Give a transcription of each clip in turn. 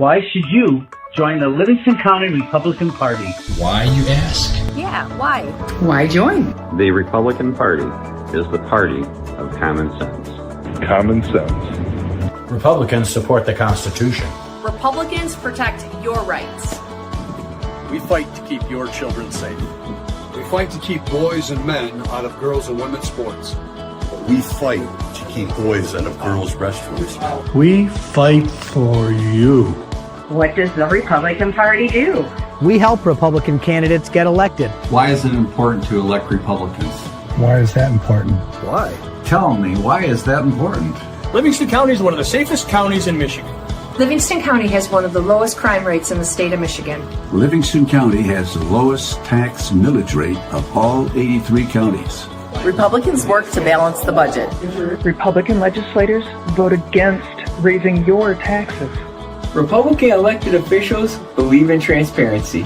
Why should you join the Livingston County Republican Party? Why, you ask? Yeah, why? Why join? The Republican Party is the party of common sense. Common sense. Republicans support the Constitution. Republicans protect your rights. We fight to keep your children safe. We fight to keep boys and men out of girls' and women's sports. We fight to keep boys out of girls' restrooms. We fight for you. What does the Republican Party do? We help Republican candidates get elected. Why is it important to elect Republicans? Why is that important? Why? Tell me, why is that important? Livingston County is one of the safest counties in Michigan. Livingston County has one of the lowest crime rates in the state of Michigan. Livingston County has the lowest tax millage rate of all 83 counties. Republicans work to balance the budget. Republican legislators vote against raising your taxes. Republican elected officials believe in transparency.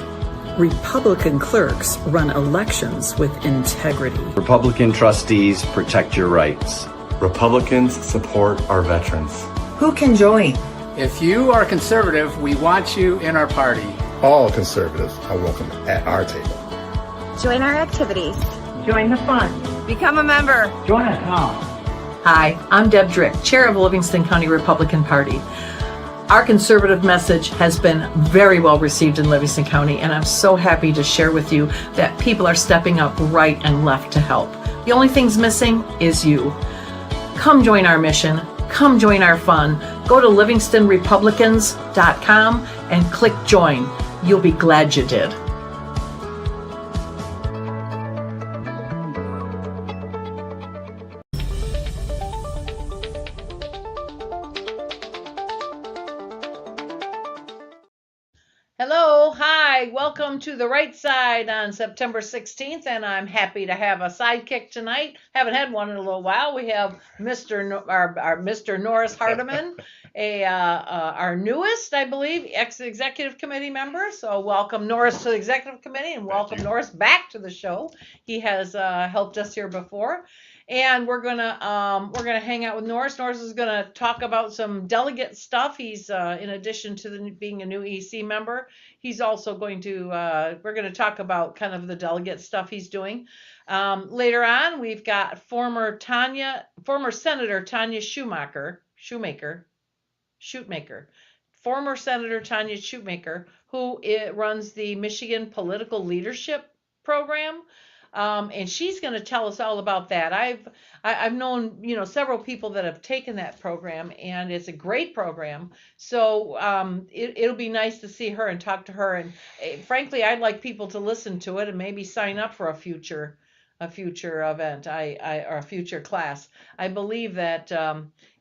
Republican clerks run elections with integrity. Republican trustees protect your rights. Republicans support our veterans. Who can join? If you are conservative, we want you in our party. All conservatives are welcome at our table. Join our activities. Join the fun. Become a member. Join us now. Hi, I'm Deb Drick, chair of Livingston County Republican Party. Our conservative message has been very well received in Livingston County, and I'm so happy to share with you that people are stepping up right and left to help. The only thing's missing is you. Come join our mission. Come join our fun. Go to livingstonrepublicans.com and click join. You'll be glad you did. Hello, hi, welcome to The Right Side on September 16th, and I'm happy to have a sidekick tonight. Haven't had one in a little while. We have Mr. Norris Hardiman, our newest, I believe, ex-executive committee member. So welcome Norris to the executive committee, and welcome Norris back to the show. He has helped us here before. And we're gonna hang out with Norris. Norris is gonna talk about some delegate stuff. He's in addition to being a new EC member, he's also going to we're gonna talk about kind of the delegate stuff he's doing. Later on, we've got former Senator Tanya Shoemaker, former Senator Tanya Shoemaker, who runs the Michigan Political Leadership Program. And she's going to tell us all about that. I've known, several people that have taken that program, and it's a great program. So it'll be nice to see her and talk to her. And frankly, I'd like people to listen to it and maybe sign up for a future event, or a future class. I believe that,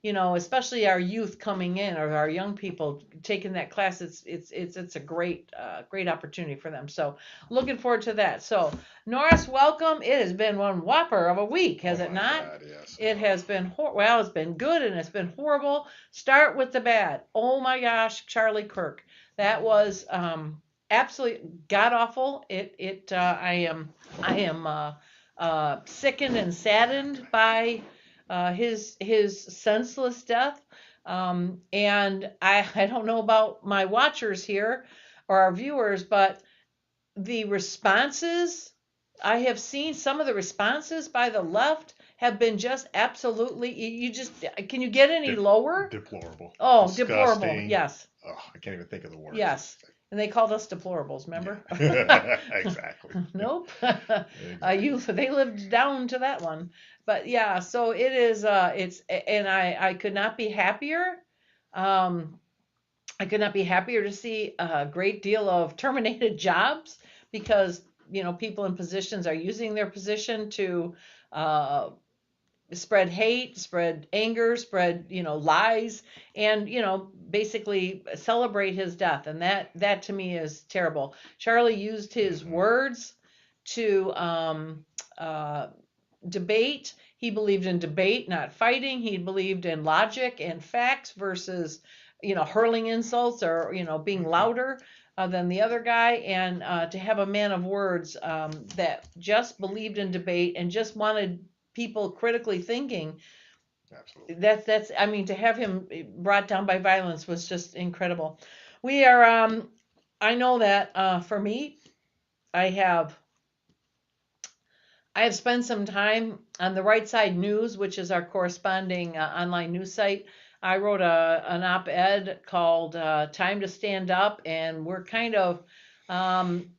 especially our youth coming in, or our young people taking that class, it's a great opportunity for them. So looking forward to that. So Norris, welcome. It has been one whopper of a week, has it not? God, yes. It has been, it's been good and it's been horrible. Start with the bad. Oh my gosh, Charlie Kirk. That was absolutely god awful. I am sickened and saddened by his senseless death. And I don't know about my watchers here or our viewers, but the responses, I have seen some of the responses by the left have been just absolutely, can you get any lower? Deplorable. Oh, disgusting. Deplorable, yes. Oh, I can't even think of the word. Yes. And they called us deplorables, remember? Exactly. Nope. They lived down to that one. But yeah, so it is, and I could not be happier. I could not be happier to see a great deal of terminated jobs because, people in positions are using their position to spread hate, spread anger, spread, lies, and, basically celebrate his death. And that to me is terrible. Charlie used his words to debate. He believed in debate, not fighting. He believed in logic and facts versus, hurling insults or, being louder than the other guy. And to have a man of words that just believed in debate and just wanted people critically thinking. Absolutely. To have him brought down by violence was just incredible. we are. I know that for me, I have spent some time on the Right Side News, which is our corresponding online news site. I wrote an op-ed called "Time to Stand Up," and we're I'm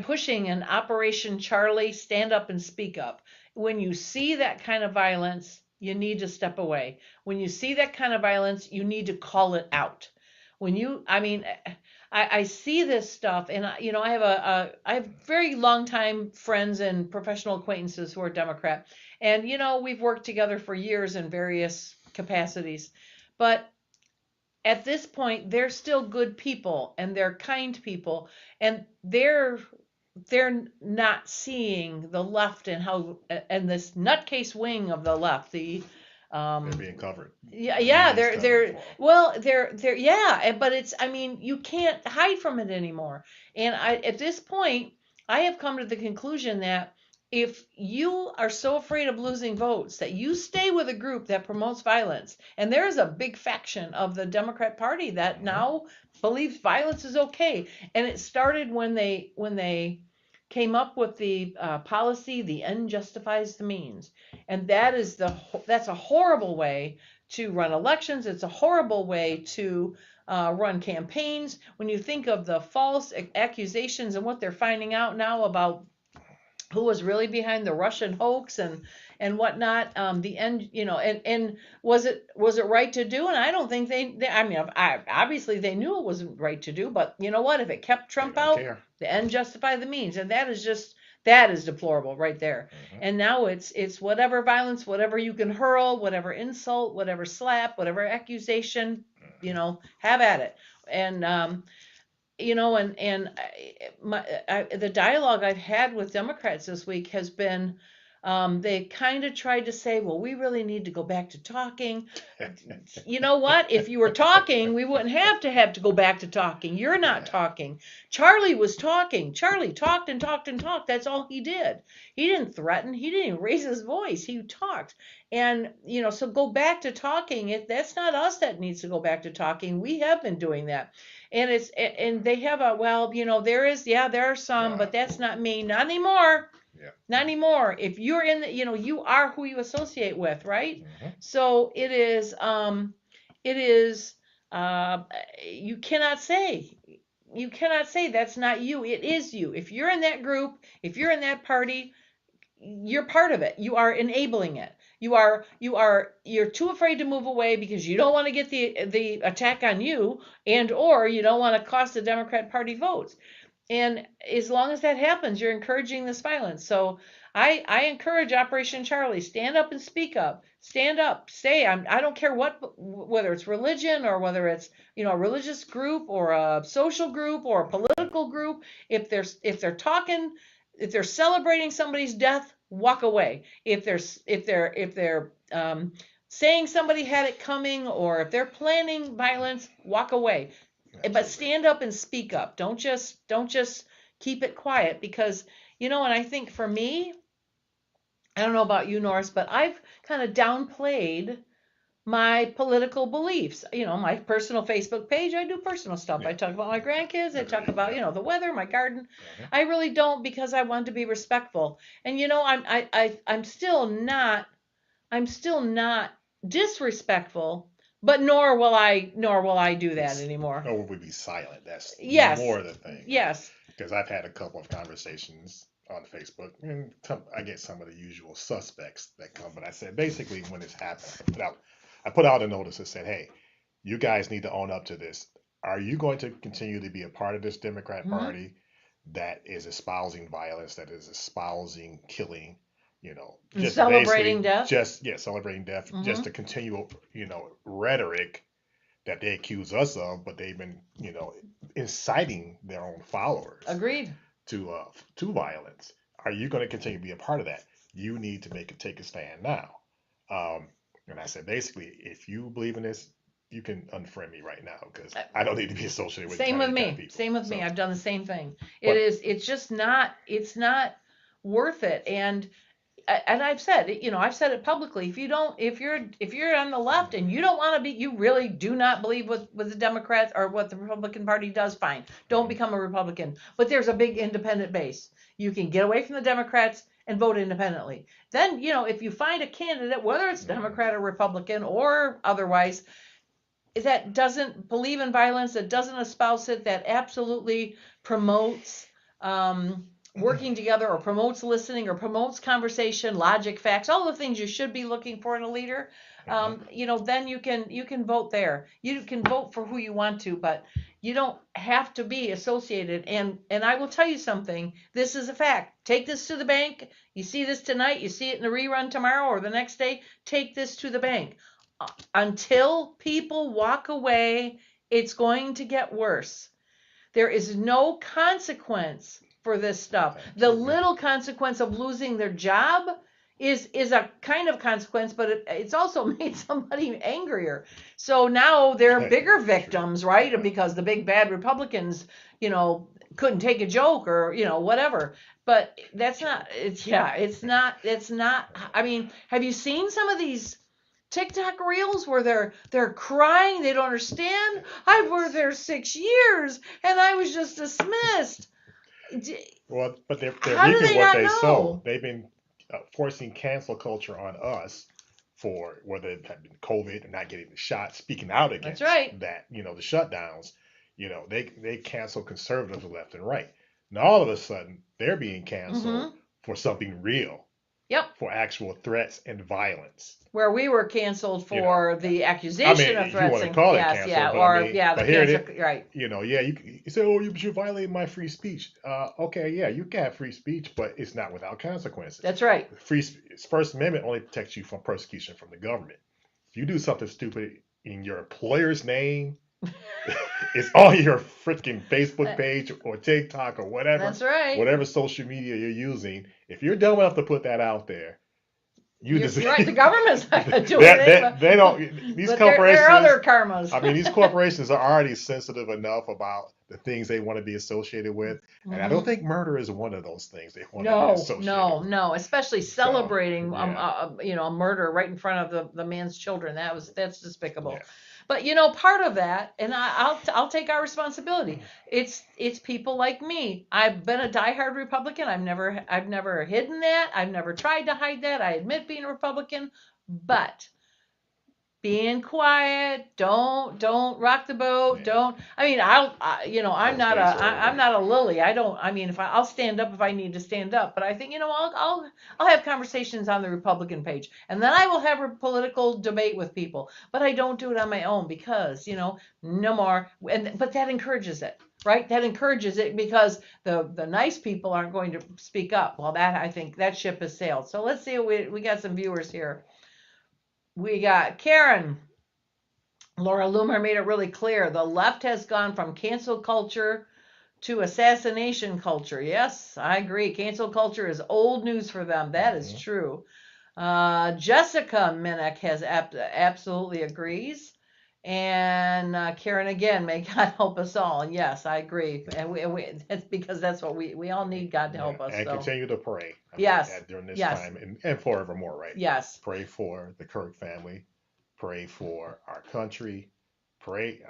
pushing an Operation Charlie, stand up and speak up. When you see that kind of violence, you need to step away. When you see that kind of violence, you need to call it out. I see this stuff, and I have very long time friends and professional acquaintances who are Democrat, and we've worked together for years in various capacities, but at this point, they're still good people and they're kind people, and they're not seeing the left and this nutcase wing of the left, they're being covered. Yeah, they're but it's, you can't hide from it anymore. And at this point, I have come to the conclusion that if you are so afraid of losing votes that you stay with a group that promotes violence, and there's a big faction of the Democrat Party that now believes violence is okay, and it started when they came up with the policy, the end justifies the means, and that's a horrible way to run elections. It's a horrible way to run campaigns. When you think of the false accusations and what they're finding out now about who was really behind the Russian hoax and whatnot, the end, and was it right to do? And I don't think obviously they knew it wasn't right to do, but you know what? If it kept Trump out, the end justify the means, and that is deplorable right there. Mm-hmm. And now it's whatever violence, whatever you can hurl, whatever insult, whatever slap, whatever accusation, have at it. And the dialogue I've had with Democrats this week has been, they kind of tried to say, well, we really need to go back to talking. You know what? If you were talking, we wouldn't have to go back to talking. You're not talking. Charlie was talking. Charlie talked and talked and talked. That's all he did. He didn't threaten. He didn't even raise his voice. He talked. And, so go back to talking. That's not us that needs to go back to talking. We have been doing that. And they have there are some, but that's not me. Not anymore. Yeah. Not anymore. If you're in the, you are who you associate with, right? Mm-hmm. So it is, you cannot say that's not you. It is you. If you're in that group, if you're in that party, you're part of it. You are enabling it. You're too afraid to move away because you don't want to get the attack on you, or you don't want to cost the Democrat Party votes. And as long as that happens, you're encouraging this violence. So I encourage Operation Charlie. Stand up and speak up. Stand up. Say, I don't care whether it's religion or whether it's a religious group or a social group or a political group. If they're talking, if they're celebrating somebody's death, walk away. If they're saying somebody had it coming, or if they're planning violence, walk away. But stand up and speak up. Don't just keep it quiet, because and I think for me, I don't know about you, Norris, but I've kind of downplayed my political beliefs. My personal Facebook page, I do personal stuff. Yeah. I talk about my grandkids. I talk about the weather, my garden. Mm-hmm. I really don't, because I want to be respectful. And I'm still not disrespectful, but nor will I do that anymore. Nor will we be silent. That's more the thing. Yes. Because I've had a couple of conversations on Facebook, and I get some of the usual suspects that come. But I said, basically, when this happened, I put out a notice that said, hey, you guys need to own up to this. Are you going to continue to be a part of this Democrat Party that is espousing violence, that is espousing killing, just celebrating death? Celebrating death, just to continue, rhetoric that they accuse us of, but they've been, inciting their own followers. Agreed. To violence. Are you going to continue to be a part of that? You need to take a stand now. And I said, basically, if you believe in this, you can unfriend me right now, because I don't need to be associated with Same with me. Same with me. I've done the same thing. It's just not. It's not worth it. And and I've said it, I've said it publicly. If you're on the left and you don't want to be, you really do not believe what the Democrats or what the Republican Party does, fine. Don't become a Republican. But there's a big independent base. You can get away from the Democrats and vote independently. Then, if you find a candidate, whether it's Democrat or Republican or otherwise, that doesn't believe in violence, that doesn't espouse it, that absolutely promotes working together or promotes listening or promotes conversation, logic, facts, all the things you should be looking for in a leader, then you can vote there. You can vote for who you want to, but you don't have to be associated. And I will tell you something. This is a fact. Take this to the bank. You see this tonight. You see it in the rerun tomorrow or the next day. Take this to the bank. Until people walk away, it's going to get worse. There is no consequence for this stuff. The little consequence of losing their job is a kind of consequence, but it's also made somebody angrier. So now they're bigger victims, right? Because the big bad Republicans, couldn't take a joke or, whatever. But that's not, it's not. I mean, have you seen some of these TikTok reels where they're crying? They don't understand. I've worked there 6 years and I was just dismissed. Well, but they're How do reaping they what not they know? sow. They've been forcing cancel culture on us for whether it had been COVID or not getting the shot, speaking out against That's right. that, the shutdowns, they cancel conservatives left and right. Now all of a sudden they're being canceled for something real. Yep. For actual threats and violence. Where we were canceled for the accusation of threats. You want to call it cancel, but here it is. Right. You say, oh, you violated my free speech. Okay, yeah, you can have free speech, but it's not without consequences. That's right. First Amendment only protects you from persecution from the government. If you do something stupid in your employer's name, it's on your freaking Facebook page or TikTok or whatever. That's right. Whatever social media you're using. If you're dumb enough to put that out there, you're right. The government's not going to do it. They don't. These corporations. There are other karmas. I mean, these corporations are already sensitive enough about the things they want to be associated with, and I don't think murder is one of those things they want to be associated with. No, especially celebrating, a murder right in front of the man's children. That's despicable. Yeah. But part of that, and I'll take our responsibility. It's people like me. I've been a diehard Republican. I've never hidden that. I've never tried to hide that. I admit being a Republican, but being quiet, don't rock the boat. Don't. I mean, I'm not a lily. I'll stand up if I need to stand up. But I think I'll have conversations on the Republican page, and then I will have a political debate with people. But I don't do it on my own because no more. But that encourages it, right? That encourages it because the nice people aren't going to speak up. Well, I think that ship has sailed. So let's see. We got some viewers here. We got Karen. Laura Loomer made it really clear. The left has gone from cancel culture to assassination culture. Yes, I agree. Cancel culture is old news for them. That is true. Jessica Minnick has absolutely agrees. And Karen again, may God help us all. And yes, I agree. And that's because that's what we all need God to help us. And continue to pray. During this time and forevermore, right? Yes. Pray for the Kirk family. Pray for our country. Pray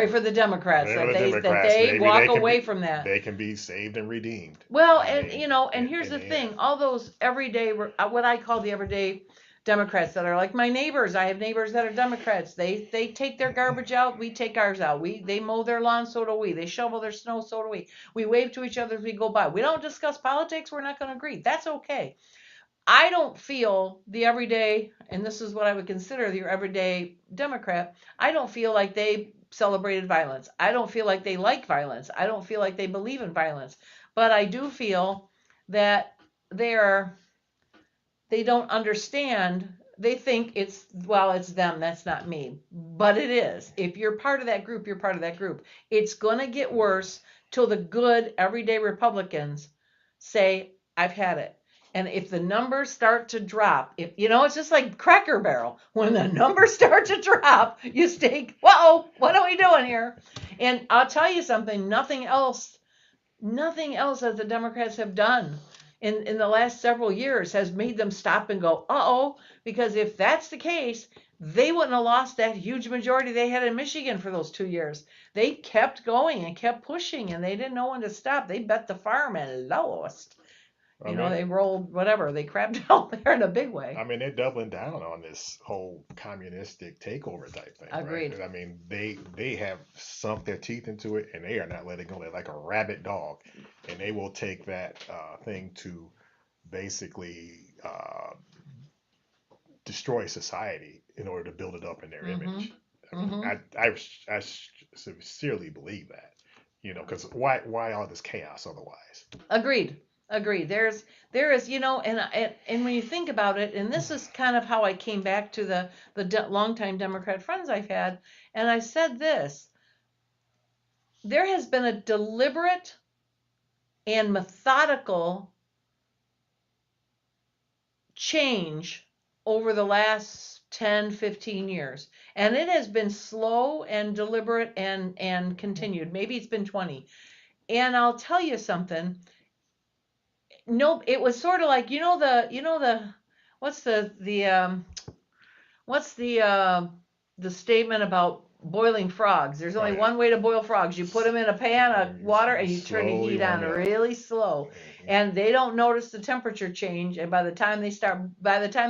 for the Democrats that they walk away from that. They can be saved and redeemed. Well, and here's the thing: all those everyday, what I call the everyday Democrats that are like my neighbors. I have neighbors that are Democrats. They take their garbage out. We take ours out. They mow their lawn. So do we. They shovel their snow. So do we. We wave to each other as we go by. We don't discuss politics. We're not going to agree. That's okay. I don't feel the everyday, and this is what I would consider the everyday Democrat, I don't feel like they celebrated violence. I don't feel like they like violence. I don't feel like they believe in violence. But I do feel that they don't understand. They think it's them. That's not me. But it is. If you're part of that group, you're part of that group. It's going to get worse till the good everyday Republicans say, I've had it. And if the numbers start to drop, it's just like Cracker Barrel. When the numbers start to drop, you think, whoa, what are we doing here? And I'll tell you something, nothing else that the Democrats have done in the last several years has made them stop and go, uh-oh, because if that's the case, they wouldn't have lost that huge majority they had in Michigan for those 2 years. They kept going and kept pushing, and they didn't know when to stop. They bet the farm and lost. They rolled whatever. They crapped out there in a big way. I mean, they're doubling down on this whole communistic takeover type thing. Agreed. Right? I mean, they have sunk their teeth into it, and they are not letting go. They're like a rabid dog, and they will take that thing to basically destroy society in order to build it up in their image. I sincerely believe that. Because why all this chaos otherwise? Agreed. There is, and when you think about it, and this is kind of how I came back to the longtime Democrat friends I've had, and I said this: there has been a deliberate and methodical change over the last 10, 15 years. And it has been slow and deliberate and continued. Maybe it's been 20. And I'll tell you something. No, it was sort of like, what's the statement about boiling frogs? There's only one way to boil frogs. You put them in a pan of water and you turn the heat on really slow. And they don't notice the temperature change. And by the time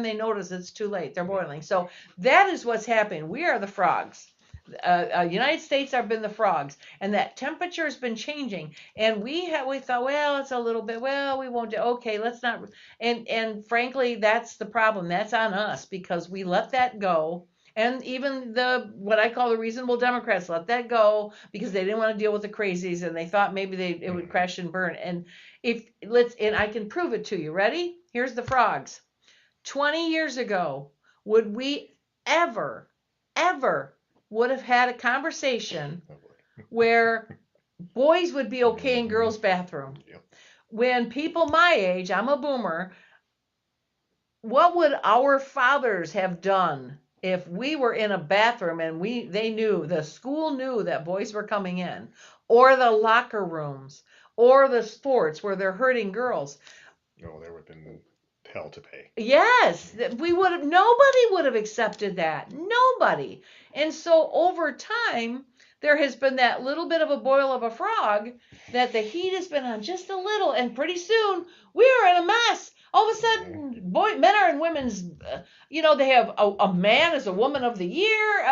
they notice, it's too late. They're boiling. So that is what's happening. We are the frogs. United States have been the frogs, and that temperature has been changing. And we thought, well, it's a little bit. Well, we won't do. Okay, let's not. And frankly, that's the problem. That's on us because we let that go. And even what I call the reasonable Democrats let that go because they didn't want to deal with the crazies, and they thought maybe it would crash and burn. And and I can prove it to you. Ready? Here's the frogs. 20 years ago, would we ever would have had a conversation where boys would be okay in girls' bathroom? When people my age, I'm a boomer, what would our fathers have done if we were in a bathroom and the school knew that boys were coming in, or the locker rooms, or the sports where they're hurting girls? No, there would have been hell to pay. Yes, nobody would have accepted that. Nobody. And so over time, there has been that little bit of a boil of a frog that the heat has been on just a little, and pretty soon we are in a mess. All of a sudden, men are in women's, they have a man as a woman of the year.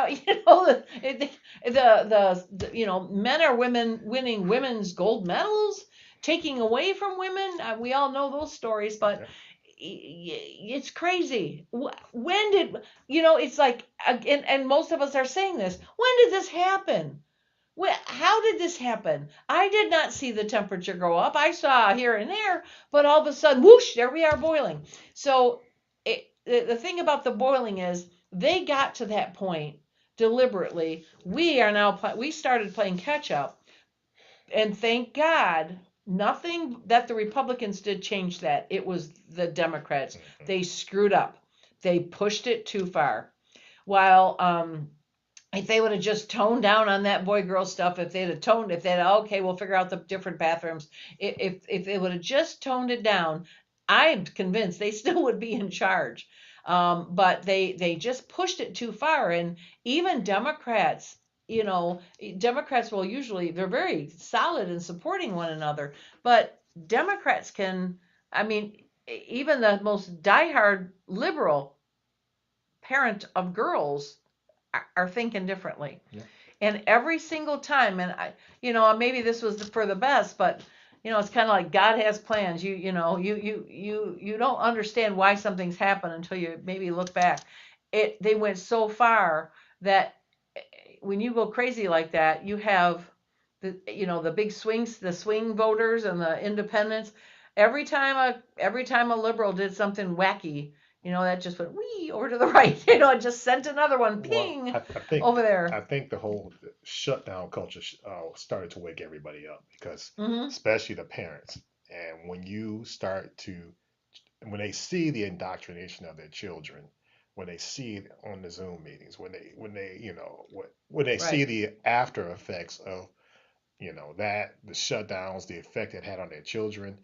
Men are winning women's gold medals, taking away from women. We all know those stories, but it's crazy. When did, it's like, and most of us are saying this, when did this happen? How did this happen? I did not see the temperature go up. I saw here and there, but all of a sudden, whoosh, there we are boiling. So the thing about the boiling is they got to that point deliberately. We started playing catch up, and thank God, nothing that the Republicans did change that. It was the Democrats. They screwed up. They pushed it too far. While if they would have just toned down on that boy-girl stuff, okay, we'll figure out the different bathrooms. If they would have just toned it down, I'm convinced they still would be in charge. But they just pushed it too far. And even Democrats, Democrats will usually, they're very solid in supporting one another, but Democrats even the most diehard liberal parent of girls are thinking differently. Yeah. And every single time, and maybe this was for the best, but it's kind of like God has plans. You don't understand why something's happened until you maybe look back. They went so far that when you go crazy like that, you have the big swings, the swing voters and the independents. Every time a liberal did something wacky, that just went wee over to the right. It just sent another one ping over there. I think the whole shutdown culture started to wake everybody up because, especially the parents, and when they see the indoctrination of their children, when they see it on the Zoom meetings, when they see the after effects of the shutdowns, the effect it had on their children,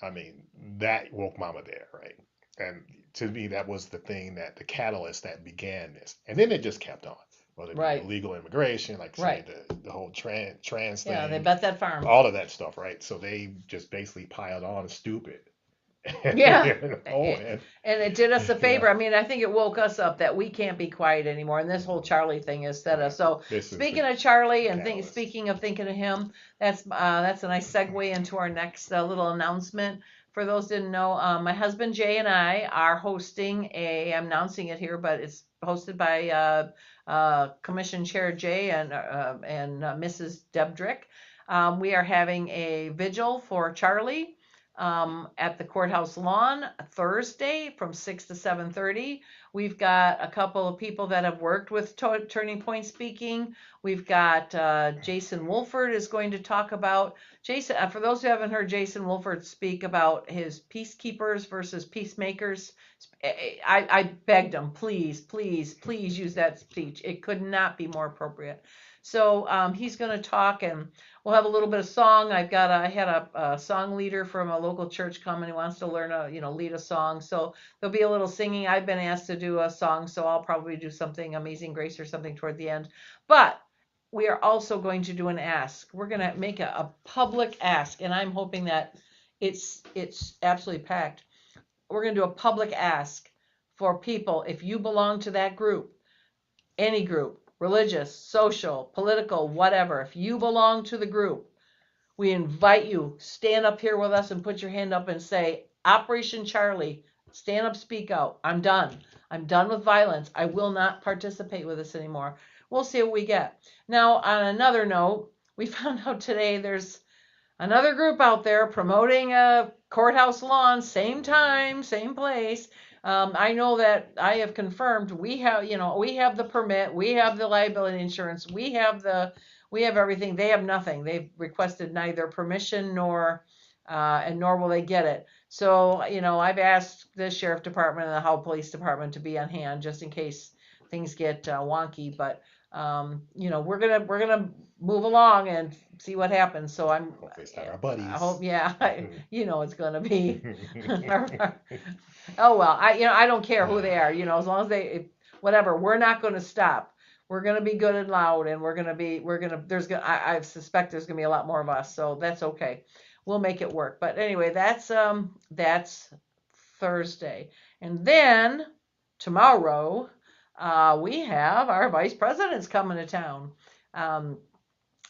I mean, that woke mama there, right? And to me, that was the thing that the catalyst that began this. And then it just kept on. Whether it be Right. illegal immigration, like Right. say the whole trans thing, Yeah, they bet that farm. all of that stuff, right? So they just basically piled on stupid. Yeah. You know, And it did us a favor. Yeah. I mean, I think it woke us up that we can't be quiet anymore. And this whole Charlie thing has set us. So This is speaking the of Charlie and catalyst. speaking of thinking of him, that's a nice segue into our next little announcement. For those who didn't know, my husband Jay and I are hosting I'm announcing it here, but it's hosted by Commission Chair Jay and Mrs. Deb Drick. We are having a vigil for Charlie at the courthouse lawn Thursday from 6 to 7:30. We've got a couple of people that have worked with Turning Point speaking. We've got Jason Wolford is going to talk about Jason. For those who haven't heard Jason Wolford speak about his peacekeepers versus peacemakers, I begged him, please, please, please use that speech. It could not be more appropriate. So he's going to talk, and we'll have a little bit of song. I had a song leader from a local church come and he wants to learn lead a song. So there'll be a little singing. I've been asked to do a song, so I'll probably do something Amazing Grace or something toward the end. But we are also going to do an ask. We're going to make a public ask, and I'm hoping that it's absolutely packed. We're going to do a public ask for people. If you belong to that group, any group, religious, social, political, whatever, if you belong to the group, we invite you, stand up here with us and put your hand up and say, Operation Charlie, stand up, speak out. I'm done. I'm done with violence. I will not participate with this anymore. We'll see what we get. Now, on another note, we found out today there's another group out there promoting a courthouse lawn, same time, same place. I know that I have confirmed we have the permit, we have the liability insurance, we have everything. They have nothing. They've requested neither permission nor will they get it. So, I've asked the sheriff department and the Howell Police Department to be on hand just in case things get wonky. But we're gonna move along and see what happens. So Hopefully it's not our buddies. I hope, it's gonna be. Oh well, I don't care who they are. As long as whatever. We're not going to stop. We're going to be good and loud, and I suspect there's going to be a lot more of us, so that's okay. We'll make it work. But anyway, that's Thursday, and then tomorrow we have our vice president's coming to town.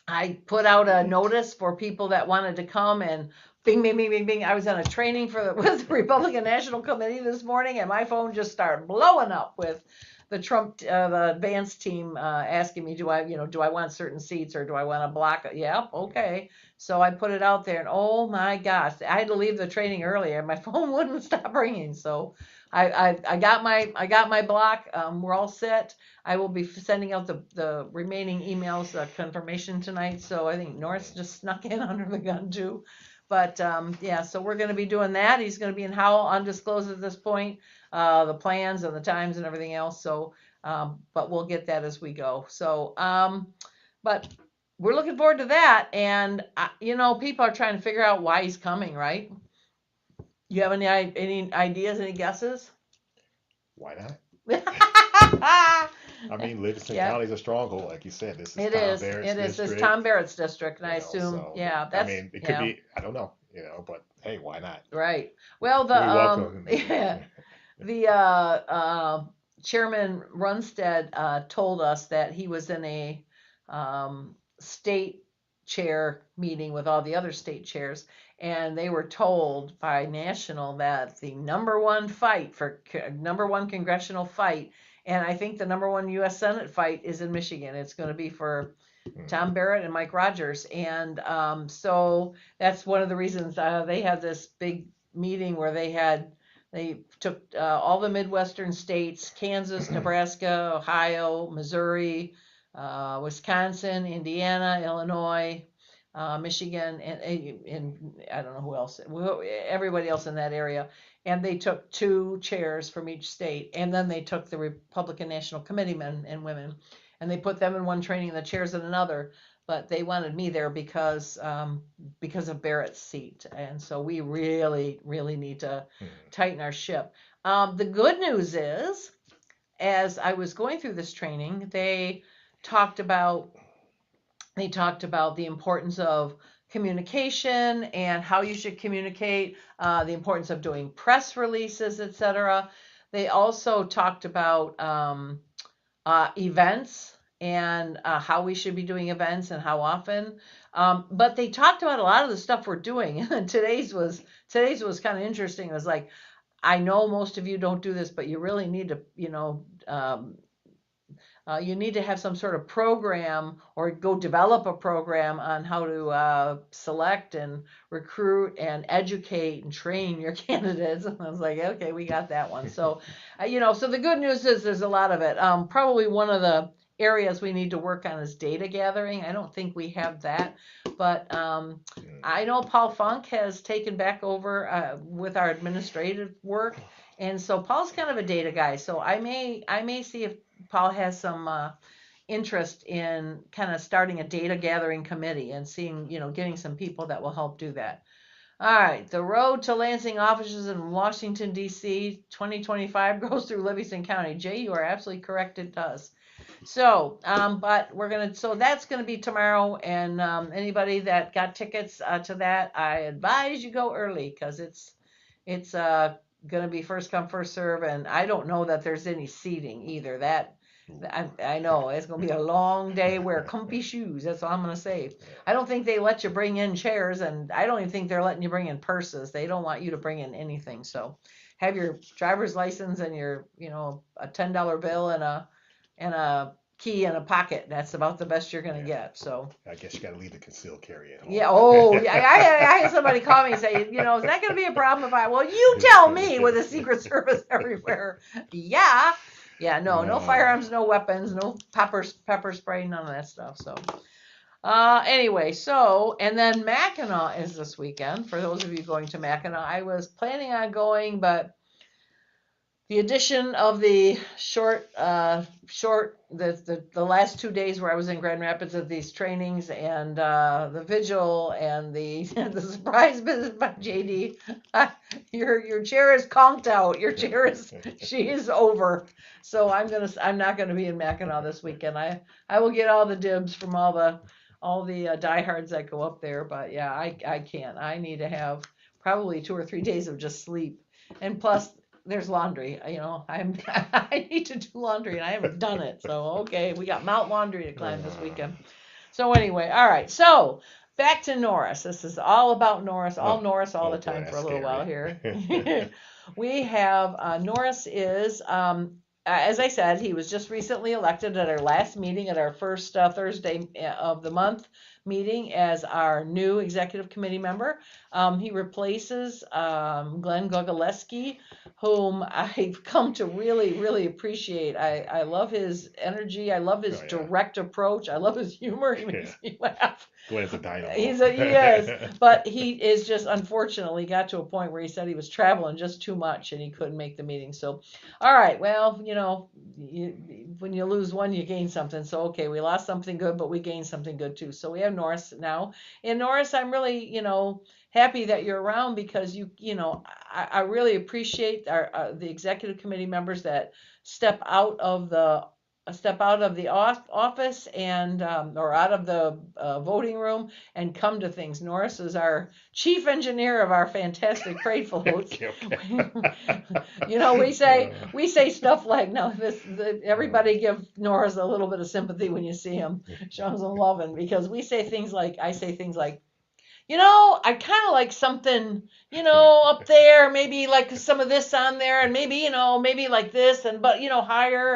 I put out a notice for people that wanted to come, and bing, bing, bing, bing, bing. I was on a training with the Republican National Committee this morning, and my phone just started blowing up with the Trump, the advance team asking me, do I want certain seats or do I want to block it? Yeah, okay. So I put it out there, and oh my gosh, I had to leave the training earlier. My phone wouldn't stop ringing, so I got my block. We're all set. I will be sending out the remaining emails confirmation tonight. So I think Norris just snuck in under the gun too. But so we're going to be doing that. He's going to be in Howell, undisclosed at this point, the plans and the times and everything else. So, but we'll get that as we go. So, but we're looking forward to that. And people are trying to figure out why he's coming, right? You have any ideas, any guesses? Why not? I mean, Livingston County is a stronghold, like you said. This is Tom Barrett's district. This is Tom Barrett's district, and I assume, so, that's. I mean, it could be. I don't know, but hey, why not? Right. Well, Chairman Runstead told us that he was in a state chair meeting with all the other state chairs, and they were told by National that the number one congressional fight, and I think the number one U.S. Senate fight is in Michigan. It's going to be for Tom Barrett and Mike Rogers. And so that's one of the reasons they had this big meeting where they took all the Midwestern states, Kansas, Nebraska, Ohio, Missouri, Wisconsin, Indiana, Illinois, Michigan, and I don't know who else, everybody else in that area. And they took 2 chairs from each state, and then they took the Republican National Committee men and women, and they put them in one training and the chairs in another. but they wanted me there because of Barrett's seat, and so we really need to tighten our ship. The good news is, as I was going through this training, they talked about the importance of communication and how you should communicate, the importance of doing press releases, etc. They also talked about events and how we should be doing events and how often. But they talked about a lot of the stuff we're doing. And today's was kind of interesting. It was like, I know most of you don't do this, but you really need to, you need to have some sort of program or go develop a program on how to select and recruit and educate and train your candidates. And I was like, okay, we got that one. So, so the good news is there's a lot of it. Probably one of the areas we need to work on is data gathering. I don't think we have that, but I know Paul Funk has taken back over with our administrative work. And so Paul's kind of a data guy. So I may see if Paul has some interest in kind of starting a data gathering committee and seeing, getting some people that will help do that. All right, the road to Lansing offices in Washington, D.C. 2025 goes through Livingston County. Jay, you are absolutely correct, it does. So, but so that's going to be tomorrow, and anybody that got tickets to that, I advise you go early because it's going to be first come, first serve, and I don't know that there's any seating either. I know it's going to be a long day. Wear comfy shoes. That's all I'm going to say. I don't think they let you bring in chairs, and I don't even think they're letting you bring in purses. They don't want you to bring in anything. So have your driver's license and your, a $10 bill and a key in a pocket. That's about the best you're going to get. So I guess you got to leave the concealed carry at home. Yeah. Oh, yeah. I had somebody call me and say, is that going to be a problem if well, you tell me with a Secret Service everywhere. Yeah. Yeah. No firearms, no weapons, no pepper spray, none of that stuff. So, anyway, and then Mackinac is this weekend. For those of you going to Mackinac, I was planning on going, but the addition of the the last 2 days where I was in Grand Rapids at these trainings and the vigil and the surprise visit by JD, your chair is conked out. Your chair she is over. So I'm not gonna be in Mackinac this weekend. I will get all the dibs from all the diehards that go up there. But yeah, I can't. I need to have probably 2 or 3 days of just sleep, and plus there's laundry. I need to do laundry and I haven't done it. So, okay, we got Mount Laundry to climb this weekend. So anyway, all right. So back to Norris. This is all about Norris, Norris all the time for a little while here. We have Norris is, as I said, he was just recently elected at our last meeting at our first Thursday of the month meeting as our new executive committee member. He replaces Glenn Gogolewski, whom I've come to really appreciate. I love his energy. I love his direct approach. I love his humor. He makes me laugh. Glenn's a dynamo. He is, but he is just unfortunately got to a point where he said he was traveling just too much and he couldn't make the meeting. So, all right, well, when you lose one, you gain something. So, okay, we lost something good, but we gained something good too. So we have Norris now. And Norris, I'm really, happy that you're around because I really appreciate the executive committee members that step out of the office and or out of the voting room and come to things. Norris is our chief engineer of our fantastic parade floats. We say stuff like, everybody give Norris a little bit of sympathy when you see him. Show him some loving, because I say things like, I kind of like something, up there, maybe like some of this on there, and maybe, maybe like this, but higher.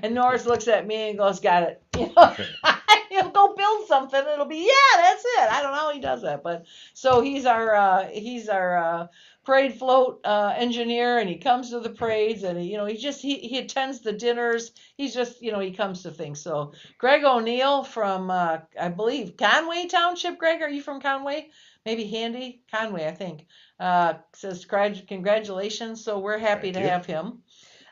And Norris looks at me and goes, got it. He'll go build something. It'll be, that's it. I don't know how he does that, but so he's our parade float engineer, and he comes to the parades, and he attends the dinners. He's just, he comes to things. So Greg O'Neill from, I believe, Conway Township. Greg, are you from Conway? Maybe Handy? Conway, I think. Says congratulations. So we're happy to have him.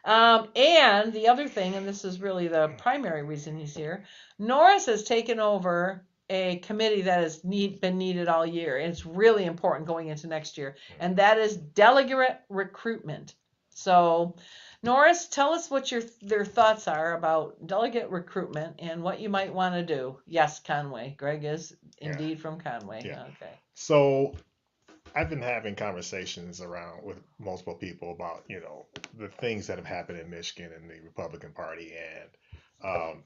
And the other thing, and this is really the primary reason he's here, Norris has taken over a committee that has been needed all year, and it's really important going into next year, and that is delegate recruitment. So, Norris, tell us what their thoughts are about delegate recruitment and what you might want to do. Yes, Conway. Greg is indeed from Conway. Yeah. Okay. So I've been having conversations around with multiple people about, the things that have happened in Michigan and the Republican Party and,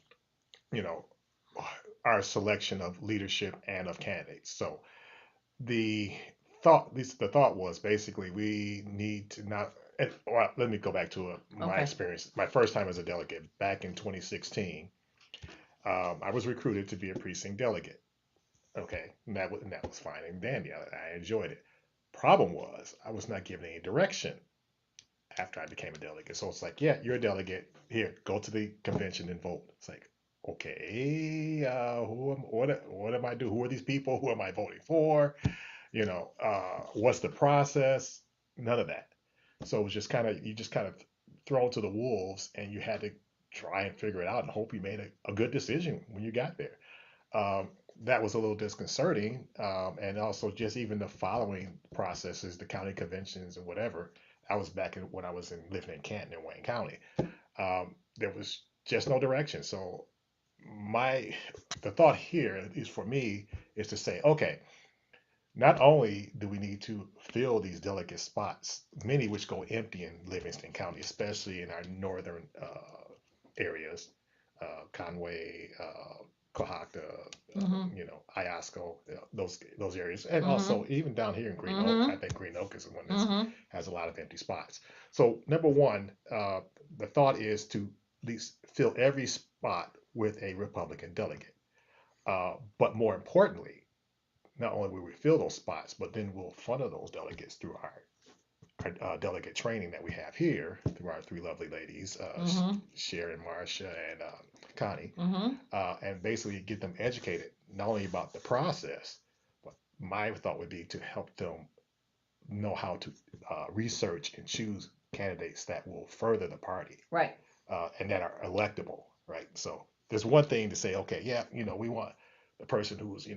our selection of leadership and of candidates. So the thought was basically we need to not, well, let me go back to my experience. My first time as a delegate back in 2016, I was recruited to be a precinct delegate. Okay, and that was fine and dandy. I enjoyed it. Problem was I was not given any direction after I became a delegate. So it's like, yeah, you're a delegate. Here, go to the convention and vote. It's like, okay, what am I doing? Who are these people? Who am I voting for? What's the process? None of that. So it was just you just kind of thrown to the wolves, and you had to try and figure it out and hope you made a good decision when you got there. That was a little disconcerting, and also just even the following processes, the county conventions and whatever. I was back when I was living in Canton and Wayne County. There was just no direction. So the thought here, at least for me, is to say, okay, not only do we need to fill these delegate spots, many which go empty in Livingston County, especially in our northern areas, Conway, Cohocton, Iosco, those areas, and also even down here in Green Oak. I think Green Oak is the one that has a lot of empty spots. So number one, the thought is to at least fill every spot with a Republican delegate. But more importantly, not only will we fill those spots, but then we'll funnel those delegates through our delegate training that we have here through our three lovely ladies, Sharon, Marcia, and Connie, and basically get them educated not only about the process, but my thought would be to help them know how to research and choose candidates that will further the party, right, and that are electable, right? So there's one thing to say, okay, yeah, we want the person who's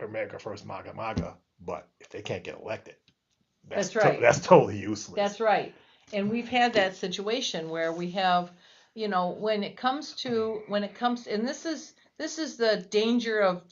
America First, MAGA, but if they can't get elected, that's right. That's totally useless. That's right. And we've had that situation where we have, when it comes, and this is the danger of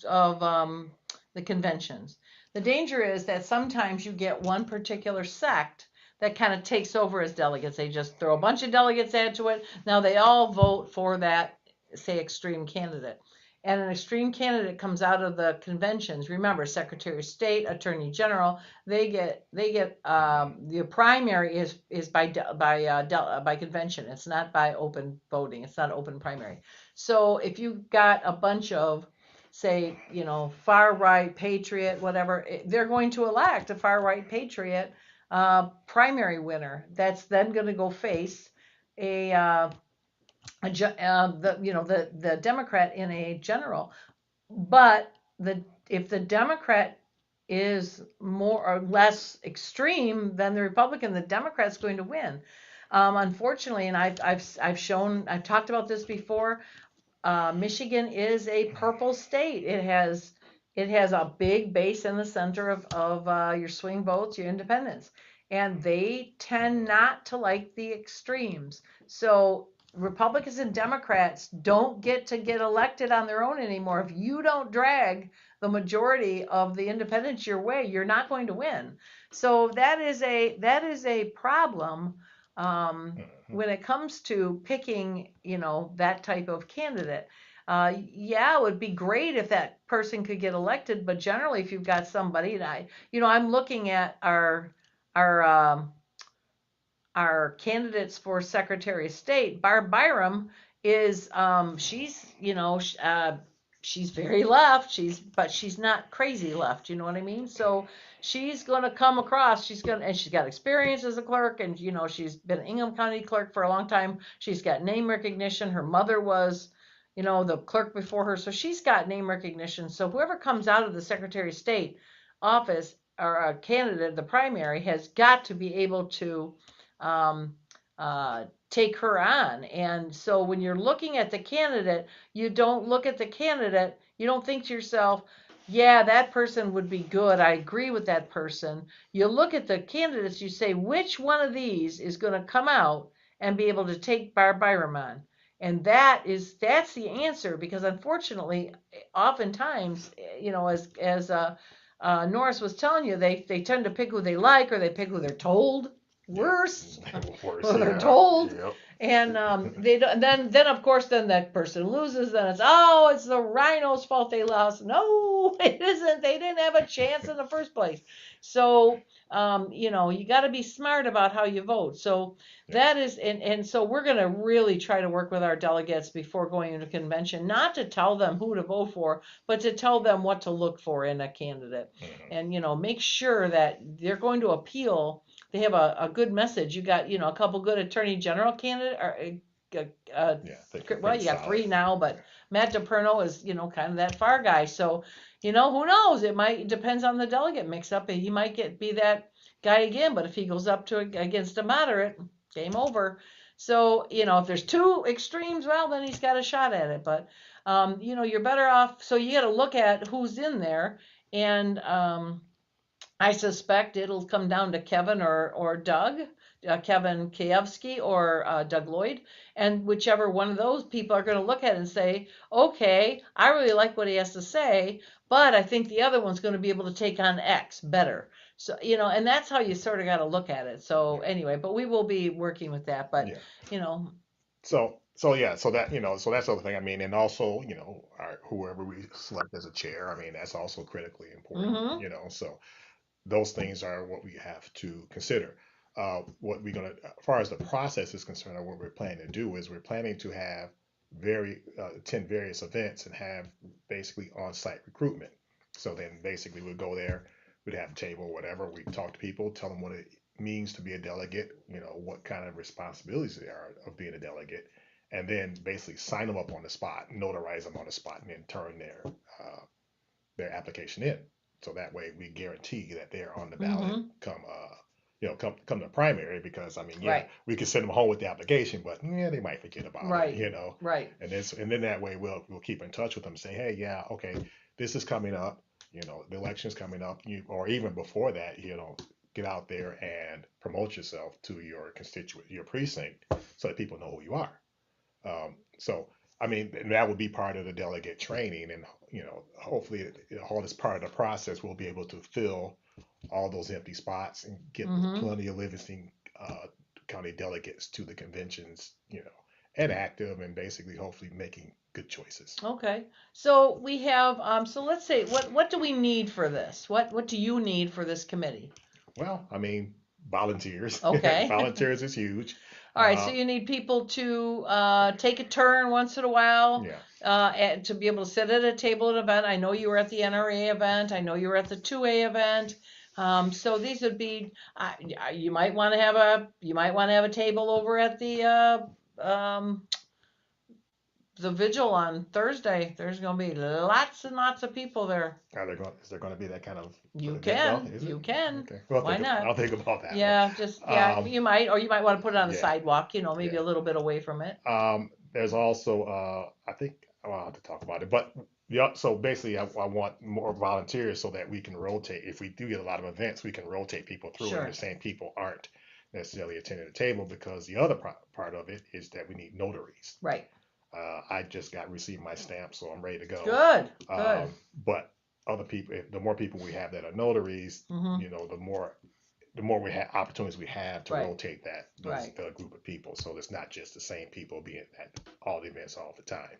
the conventions. The danger is that sometimes you get one particular sect that kind of takes over as delegates. They just throw a bunch of delegates into it. Now they all vote for that, say, extreme candidate. And an extreme candidate comes out of the conventions. Remember, Secretary of State, Attorney General, they get the primary is by convention. It's not by open voting. It's not open primary. So if you've got a bunch of, say, far right patriot, whatever, they're going to elect a far right patriot primary winner. That's then going to go face the Democrat in a general. But if the Democrat is more or less extreme than the Republican, the Democrat's going to win. Unfortunately, and I've talked about this before. Michigan is a purple state. It has a big base in the center of your swing votes, your independents, and they tend not to like the extremes. So Republicans and Democrats don't get elected on their own anymore. If you don't drag the majority of the independents your way, you're not going to win. So that is a problem when it comes to picking, that type of candidate. It would be great if that person could get elected, but generally, if you've got somebody, and I'm looking at our candidates for Secretary of State. Barb Byram is she's very left, but she's not crazy left, you know what I mean? So she's going to come across, and she's got experience as a clerk, and she's been Ingham County clerk for a long time. She's got name recognition. Her mother was the clerk before her, so she's got name recognition. So whoever comes out of the Secretary of State office or a candidate, the primary, has got to be able to take her on. And so when you're looking at the candidate, you don't look at the candidate, you don't think to yourself, yeah, that person would be good, I agree with that person. You look at the candidates, you say, which one of these is going to come out and be able to take Barb Byram on? And that's the answer, because unfortunately, oftentimes, as Norris was telling you, they tend to pick who they like, or they pick who they're told. Worse, or they're told. Yep. And they don't, then of course that person loses. Then it's the Rhinos' fault they lost. No, it isn't. They didn't have a chance in the first place. So you got to be smart about how you vote. So that is, and so we're going to really try to work with our delegates before going into convention, not to tell them who to vote for, but to tell them what to look for in a candidate, and make sure that they're going to appeal. They have a good message. You got, a couple good attorney general candidate, or well, you got 3 now, but Matt DePerno is, kind of that far guy. So, who knows? It depends on the delegate mix up. He might be that guy again, but if he goes up against a moderate, game over. So, if there's 2 extremes, well, then he's got a shot at it. But, you're better off. So you got to look at who's in there, and, I suspect it'll come down to Kevin or Doug, Kevin Kievsky or Doug Lloyd, and whichever one of those people are going to look at it and say, okay, I really like what he has to say, but I think the other one's going to be able to take on X better. So, and that's how you sort of got to look at it. So anyway, but we will be working with that, but, So that's the other thing. I mean, and also, whoever we select as a chair, I mean, that's also critically important, so those things are what we have to consider. What we're going to, as far as the process is concerned, or what we're planning to do is we're planning to have attend various events and have basically on-site recruitment. So then basically we'd go there, we'd have a table, whatever, we talk to people, tell them what it means to be a delegate, what kind of responsibilities there are of being a delegate, and then basically sign them up on the spot, notarize them on the spot, and then turn their application in. So that way we guarantee that they're on the ballot come the primary, because I mean, we can send them home with the application, but they might forget about it, Right. And then that way we'll keep in touch with them, say, hey, okay, this is coming up, the election's coming up, or even before that, get out there and promote yourself to your your precinct, so that people know who you are. So I mean, that would be part of the delegate training, and hopefully all this part of the process, we'll be able to fill all those empty spots and get plenty of Livingston County delegates to the conventions, and active, and basically hopefully making good choices. Okay, so we have so let's say what do we need for this? What do you need for this committee? Well, I mean, volunteers. Okay. Volunteers is huge. All right, so you need people to take a turn once in a while, and to be able to sit at a table at an event. I know you were at the NRA event. I know you were at the 2A event. So these would be. You might want to have a table over at the vigil on Thursday. There's going to be lots and lots of people there. Is there going to be that kind of? You can. Okay. Well, Why not? I'll think about that. Yeah, you might want to put it on the sidewalk. Maybe a little bit away from it. There's also I think I'll have to talk about it, but so basically I want more volunteers so that we can rotate. If we do get a lot of events, we can rotate people through, and the same people aren't necessarily attending the table, because the other part of it is that we need notaries. Right. I just received my stamp, so I'm ready to go. Good. But other people, the more people we have that are notaries, the more we have opportunities we have to rotate the group of people. So it's not just the same people being at all the events all the time.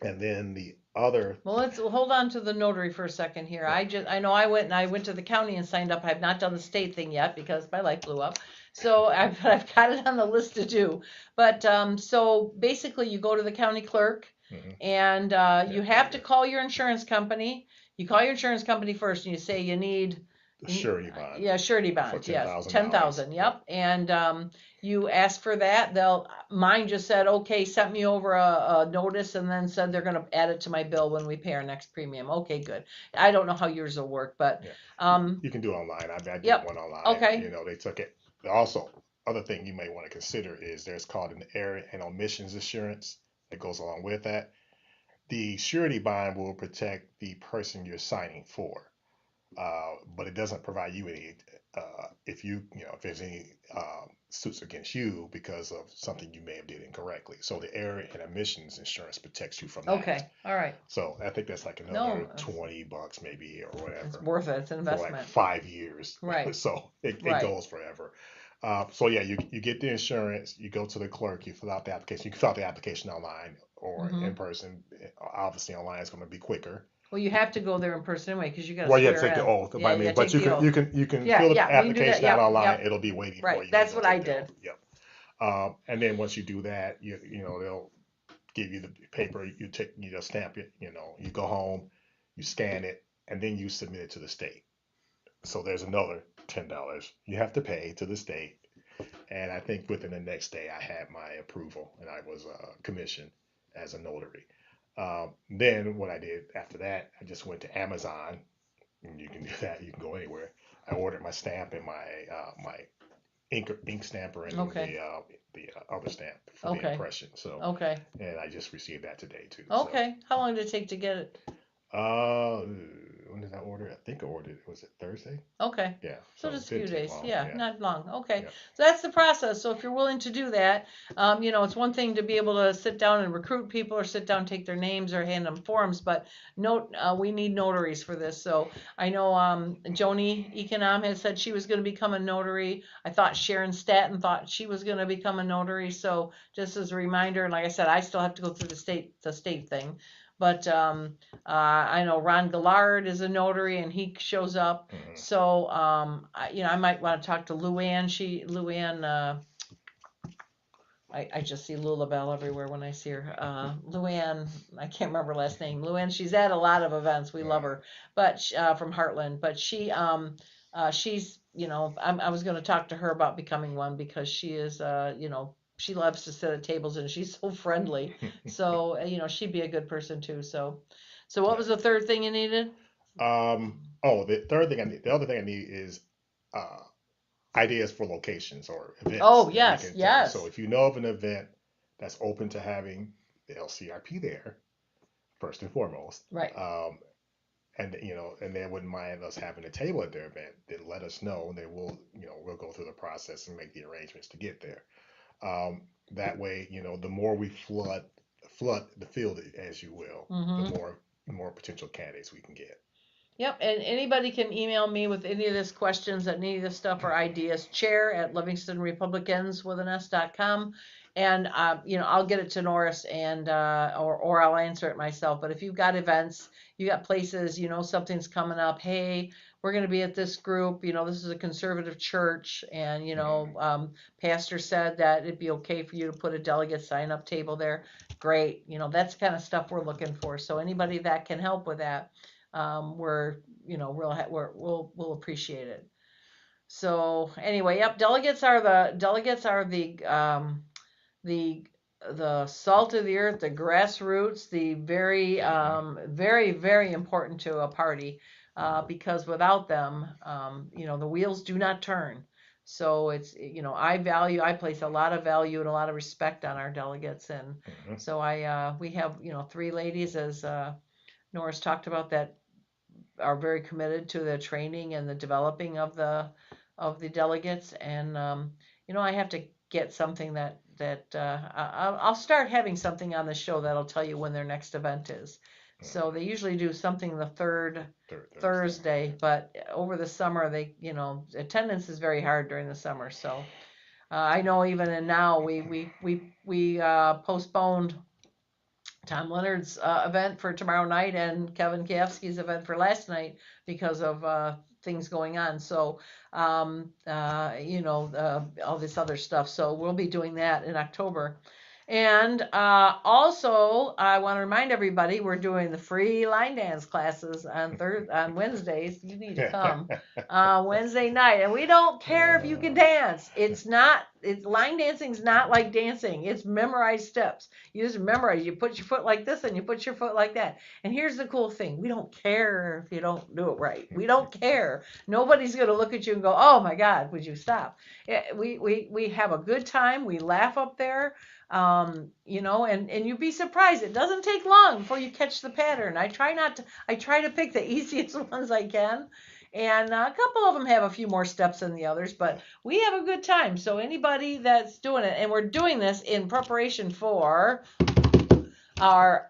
And then the other. Well, let's hold on to the notary for a second here. I know I went to the county and signed up. I've not done the state thing yet because my light blew up. So I've got it on the list to do. But so basically you go to the county clerk, and you have to call your insurance company. You call your insurance company first, and you say you need the surety bond. Yeah, surety bond. Yes, $10,000. Yep. And you ask for that. Mine just said, okay, sent me over a notice, and then said they're going to add it to my bill when we pay our next premium. Okay, good. I don't know how yours will work, but you can do it online. I did one online. Okay. They took it. Also, other thing you may want to consider is there's called an error and omissions insurance that goes along with that. The surety bond will protect the person you're signing for, but it doesn't provide you any if there's any suits against you because of something you may have did incorrectly. So the error and omissions insurance protects you from that. Okay, all right. So I think that's like another $20 maybe or whatever. It's worth it. It's an for investment. like 5 years. Right. So it Right. goes forever. So yeah, you get the insurance, you go to the clerk, you fill out the application. You can fill out the application online or Mhm. in person. Obviously online is going to be quicker. Well, you have to go there in person anyway because you got to Well, you swear have to take in. the oath. Yeah, But take you the oath. can fill the Yeah, we can do that. application out Yep, online. yep. It'll be waiting for Right, you. that's You'll what I take the did. oath. Yep. And then once you do that, they'll give you the paper. You stamp it. You go home, you scan it, and then you submit it to the state. So there's another $10 you have to pay to the state. And I think within the next day, I had my approval and I was commissioned as a notary. Then what I did after that, I just went to Amazon. And you can do that. You can go anywhere. I ordered my stamp and my ink stamper and Okay. the other stamp for the Okay. impression. So Okay. and I just received that today too. Okay. How long did it take to get it? So, when did I order? I think I ordered it. Was it Thursday? Okay. Yeah. So it just a few didn't take days. long. Yeah, not long. Okay. Yeah. So that's the process. So if you're willing to do that, it's one thing to be able to sit down and recruit people or sit down, take their names or hand them forms, but we need notaries for this. So I know Joni Econom has said she was going to become a notary. I thought Sharon Staton thought she was going to become a notary. So just as a reminder, and like I said, I still have to go through the state thing. But I know Ron Gillard is a notary and he shows up. Mhm. So I might want to talk to Luann. I just see Lulabelle everywhere when I see her. Luann, I can't remember her last name. Luann, she's at a lot of events. We love her, but from Heartland. But she's I was going to talk to her about becoming one because she is she loves to sit at tables and she's so friendly. So she'd be a good person too. So what was the third thing you needed? The other thing I need is ideas for locations or events. Oh, that we yes, can do. yes. So if you know of an event that's open to having the LCRP there, first and foremost, Right. and they wouldn't mind us having a table at their event, then let us know, and then we'll go through the process and make the arrangements to get there. That way, the more we flood the field, as you will, Mhm. the more potential candidates we can get. Yep, and anybody can email me with any of this questions, any of this stuff or ideas, chair@livingstonrepublicans.com, and I'll get it to Norris and or I'll answer it myself. But if you've got events, you got places, something's coming up, hey, we're going to be at this group, this is a conservative church, and pastor said that it'd be okay for you to put a delegate sign up table there. Great, that's the kind of stuff we're looking for. So anybody that can help with that, we'll appreciate it. So anyway, yep, delegates are the salt of the earth, the grassroots, the very very, very important to a party, because without them, the wheels do not turn. So it's, I place a lot of value and a lot of respect on our delegates, and so we have 3 ladies, as Norris talked about, that are very committed to the training and the developing of the delegates, and I have to get something that I'll start having something on the show that'll tell you when their next event is. So they usually do something the third Thursday, but over the summer attendance is very hard during the summer. So I know even now we postponed Tom Leonard's event for tomorrow night and Kevin Kafsky's event for last night because of things going on. So, all this other stuff. So we'll be doing that in October. And also, I want to remind everybody we're doing the free line dance classes on Wednesdays. You need to come Wednesday night, and we don't care if you can dance. It's not line dancing's not like dancing. It's memorized steps. You just memorize. You put your foot like this and you put your foot like that. And here's the cool thing. We don't care if you don't do it right. We don't care. Nobody's going to look at you and go, oh my God, would you stop? We have a good time. We laugh up there. And you'd be surprised. It doesn't take long before you catch the pattern. I try to pick the easiest ones I can. And a couple of them have a few more steps than the others, but we have a good time. So anybody that's doing it, and we're doing this in preparation for our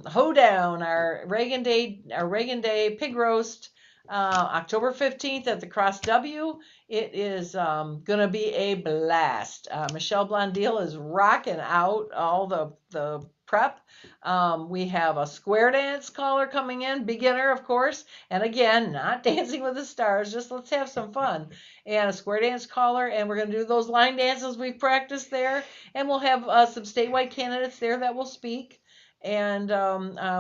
hoedown, our Reagan Day pig roast, October 15th at the Cross W. It is going to be a blast. Michelle Blondil is rocking out all the prep. We have a square dance caller coming in, beginner, of course. And again, not Dancing with the Stars, just let's have some fun. And a square dance caller, and we're going to do those line dances we've practiced there. And we'll have some statewide candidates there that will speak. And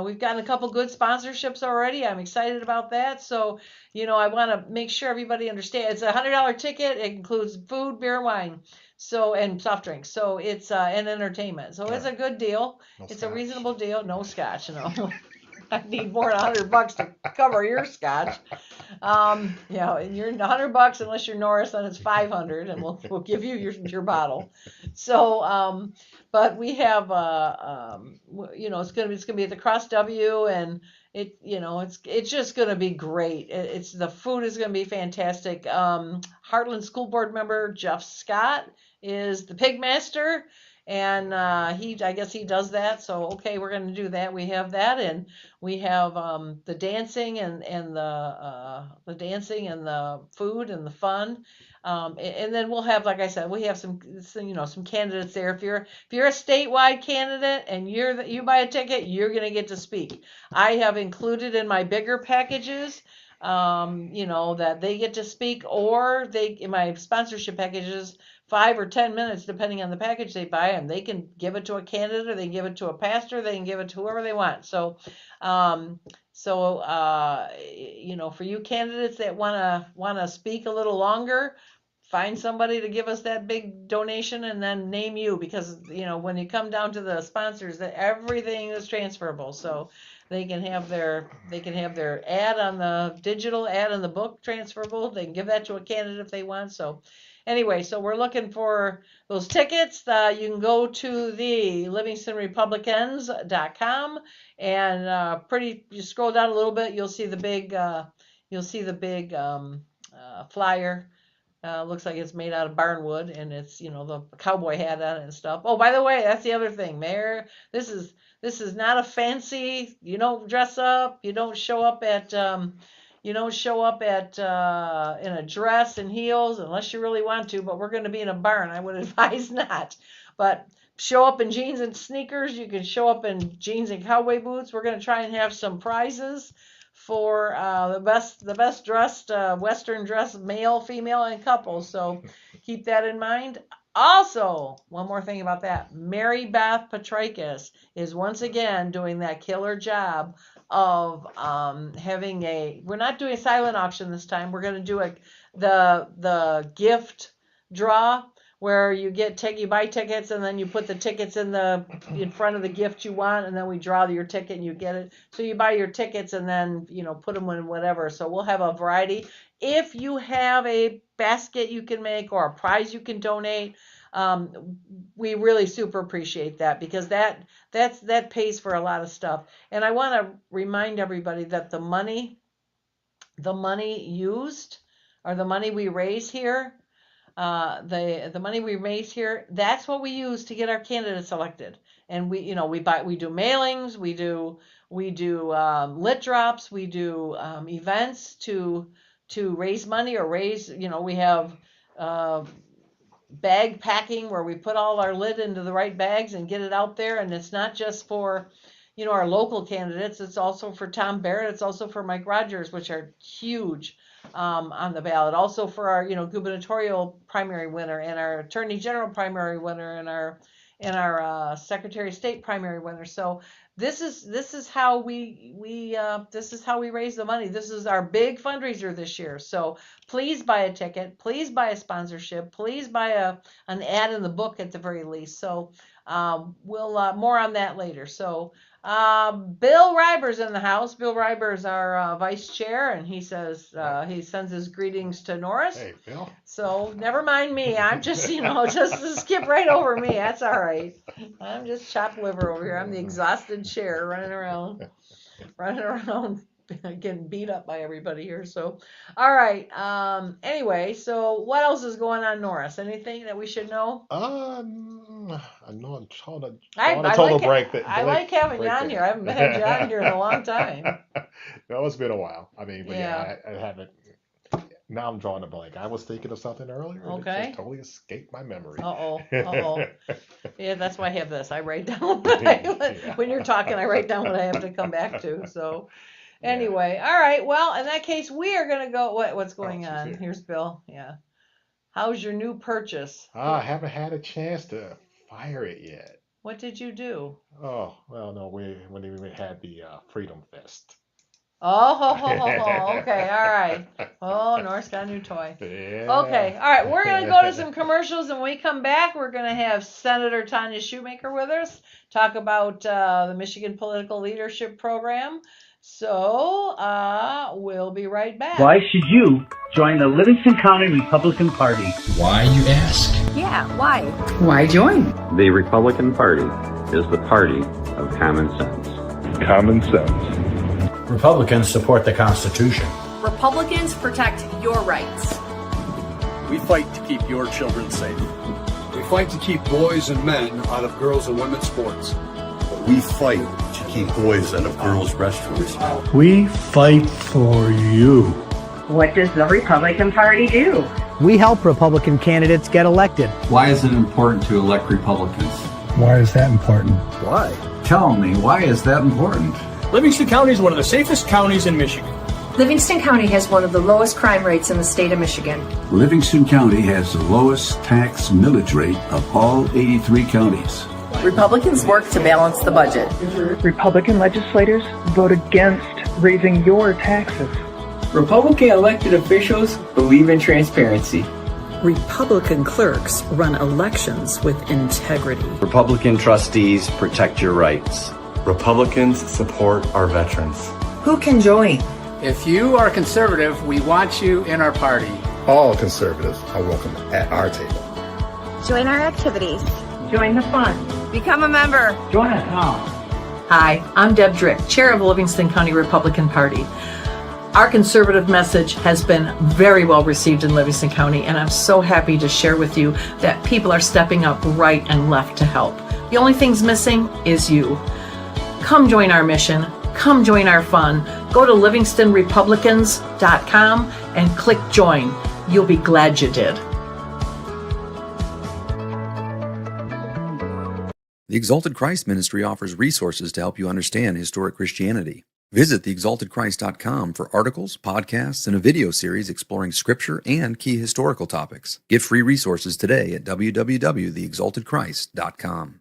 we've gotten a couple good sponsorships already. I'm excited about that. So, I want to make sure everybody understands. It's a $100 ticket. It includes food, beer, and wine. So, and soft drinks. So it's and entertainment. So it's a good deal. It's a reasonable deal. No scotch, no. I need more than $100 to cover your scotch. And you're $100 unless you're Norris, then it's $500, and we'll give you your bottle. So, but we have it's gonna be at the Cross W, and it's just gonna be great. It's the food is gonna be fantastic. Heartland School Board member Jeff Scott is the pig master. And I guess he does that. So okay, we're going to do that. We have that, and we have the dancing and the dancing and the food and the fun. And then we'll have, like I said, we have some candidates there. If you're a statewide candidate and you buy a ticket, you're going to get to speak. I have included in my bigger packages. That they get to speak, or in my sponsorship packages, 5 or 10 minutes, depending on the package they buy, and they can give it to a candidate, or they can give it to a pastor, they can give it to whoever they want. So, for you candidates that wanna speak a little longer, find somebody to give us that big donation, and then name you, because when you come down to the sponsors, that everything is transferable. So they can have their ad on the digital ad in the book transferable. They can give that to a candidate if they want. So anyway, so we're looking for those tickets. You can go to the LivingstonRepublicans.com, and you scroll down a little bit, you'll see the big flyer. Looks like it's made out of barnwood, and it's the cowboy hat on it and stuff. Oh, by the way, that's the other thing, Mayor. This is not a fancy. You don't dress up. You don't show up at in a dress and heels unless you really want to. But we're going to be in a barn. I would advise not. But show up in jeans and sneakers. You can show up in jeans and cowboy boots. We're going to try and have some prizes for the best dressed Western dress, male, female, and couples. So keep that in mind. Also, one more thing about that. Mary Beth Petrakis is once again doing that killer job of we're not doing a silent auction this time. We're going to do the gift draw, where you buy tickets, and then you put the tickets in front of the gift you want, and then we draw your ticket and you get it. So you buy your tickets and then put them in whatever. So we'll have a variety. If you have a basket you can make or a prize you can donate, we really super appreciate that, because that pays for a lot of stuff. And I want to remind everybody that the money used, or the money we raise here, the money we raise here, that's what we use to get our candidates elected. And we do mailings, we do lit drops, we do events to raise money, or we have bag packing, where we put all our lit into the right bags and get it out there. And it's not just for our local candidates, it's also for Tom Barrett, it's also for Mike Rogers, which are huge on the ballot, also for our gubernatorial primary winner, and our attorney general primary winner, and our Secretary of State primary winner. So this is how we this is how we raise the money. This is our big fundraiser this year. So please buy a ticket. Please buy a sponsorship. Please buy an ad in the book at the very least. So we'll more on that later. So Bill Reiber's in the house. Bill Reiber is our vice chair, and he says he sends his greetings to Norris. Hey, Bill. So never mind me. I'm just just skip right over me. That's all right. I'm just chopped liver over here. I'm the exhausted chair running around, getting beat up by everybody here. So, all right. Anyway, so what else is going on, Norris? Anything that we should know? I know I'm trying to like having you on here. I haven't had you on here in a long time. No, it's been a while. I mean, but yeah, I haven't. Now I'm drawing a blank. I was thinking of something earlier. And it just totally escaped my memory. Yeah, that's why I have this. I write down when you're talking. I write down what I have to come back to. So. Anyway, all right. Well, in that case, we are going to go. What's going on? Here's Bill. Yeah. How's your new purchase? I haven't had a chance to fire it yet. What did you do? Oh, well, no, when we had the Freedom Fest. Oh, okay, all right. Oh, Norris got a new toy. Yeah. Okay, all right. We're going to go to some commercials, and when we come back, we're going to have Senator Tanya Shoemaker with us, talk about the Michigan Political Leadership Program. So, we'll be right back. Why should you join the Livingston County Republican Party? Why, you ask? Yeah, why? Why join? The Republican Party is the party of common sense. Common sense. Republicans support the Constitution. Republicans protect your rights. We fight to keep your children safe. We fight to keep boys and men out of girls and women's sports. We fight to keep boys out of girls' restrooms. We fight for you. What does the Republican Party do? We help Republican candidates get elected. Why is it important to elect Republicans? Why is that important? Why? Tell me, why is that important? Livingston County is one of the safest counties in Michigan. Livingston County has one of the lowest crime rates in the state of Michigan. Livingston County has the lowest tax millage rate of all 83 counties. Republicans work to balance the budget. Republican legislators vote against raising your taxes. Republican elected officials believe in transparency. Republican clerks run elections with integrity. Republican trustees protect your rights. Republicans support our veterans. Who can join? If you are conservative, we want you in our party. All conservatives are welcome at our table. Join our activities. Join the fun. Become a member. Join us now. Hi, I'm Deb Drick, chair of the Livingston County Republican Party. Our conservative message has been very well received in Livingston County, and I'm so happy to share with you that people are stepping up right and left to help. The only thing's missing is you. Come join our mission. Come join our fun. Go to livingstonrepublicans.com and click join. You'll be glad you did. The Exalted Christ Ministry offers resources to help you understand historic Christianity. Visit theexaltedchrist.com for articles, podcasts, and a video series exploring Scripture and key historical topics. Get free resources today at www.theexaltedchrist.com.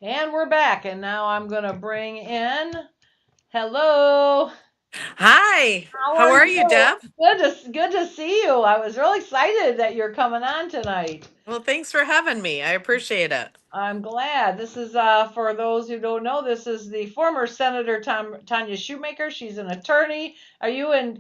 And we're back, and now I'm going to bring in, hello, Hi. How are you, Deb? Good to see you. I was really excited that you're coming on tonight. Well, thanks for having me. I appreciate it. I'm glad. This is for those who don't know, this is the former Senator Tanya Shoemaker. She's an attorney. You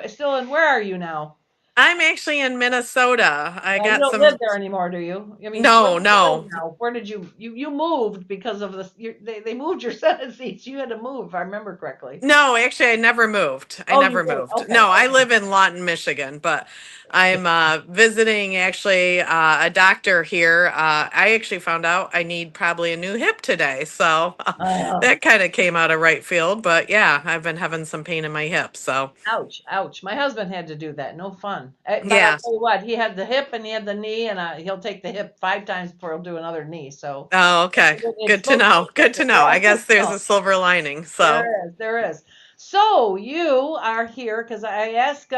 still in, where are you now? I'm actually in Minnesota. I got you don't some. live there anymore, do you? I mean, No. Where did you moved because of this? They moved your Senate seats. You had to move, if I remember correctly. No, actually, I never moved. I never moved. Okay. No, I live in Lawton, Michigan, but I'm visiting actually a doctor here. I actually found out I need probably a new hip today, so that kind of came out of right field. But yeah, I've been having some pain in my hip. So ouch. My husband had to do that. No fun. But yeah. I'll tell you what, he had the hip and he had the knee, and he'll take the hip 5 times before he'll do another knee. So oh, okay, good to know. Good to know. I guess there's a silver lining. So there is. So you are here because I asked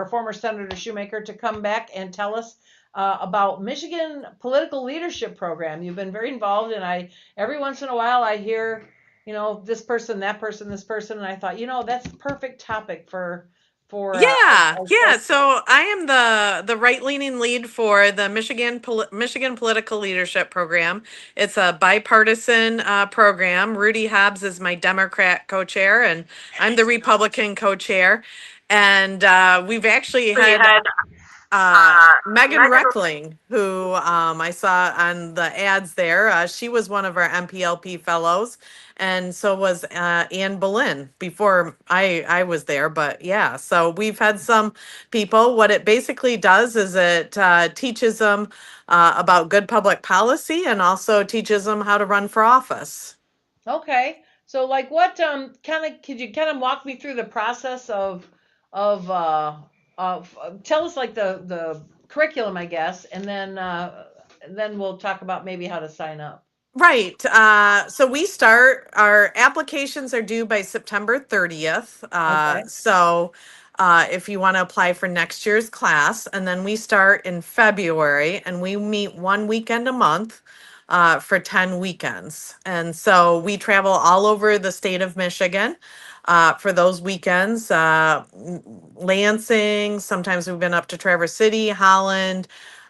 former Senator Shoemaker to come back and tell us about Michigan political leadership program. You've been very involved, and every once in a while I hear, this person, that person, this person, and I thought, that's the perfect topic for. Yeah. So I am the right-leaning lead for the Michigan Political Leadership Program. It's a bipartisan program. Rudy Hobbs is my Democrat co-chair, and I'm the Republican co-chair. And we've actually had Megan Reckling, who I saw on the ads there. She was one of our MPLP fellows, and so was Ann Boleyn before I was there. But yeah, so we've had some people. What it basically does is it teaches them about good public policy and also teaches them how to run for office. Okay, so like what could you kind of walk me through the process of tell us like the curriculum, I guess, and then we'll talk about maybe how to sign up. Right. So we start, our applications are due by September 30th. So if you want to apply for next year's class, and then we start in February, and we meet 1 weekend a month for 10 weekends. And so we travel all over the state of Michigan for those weekends. Lansing, sometimes we've been up to Traverse City, Holland,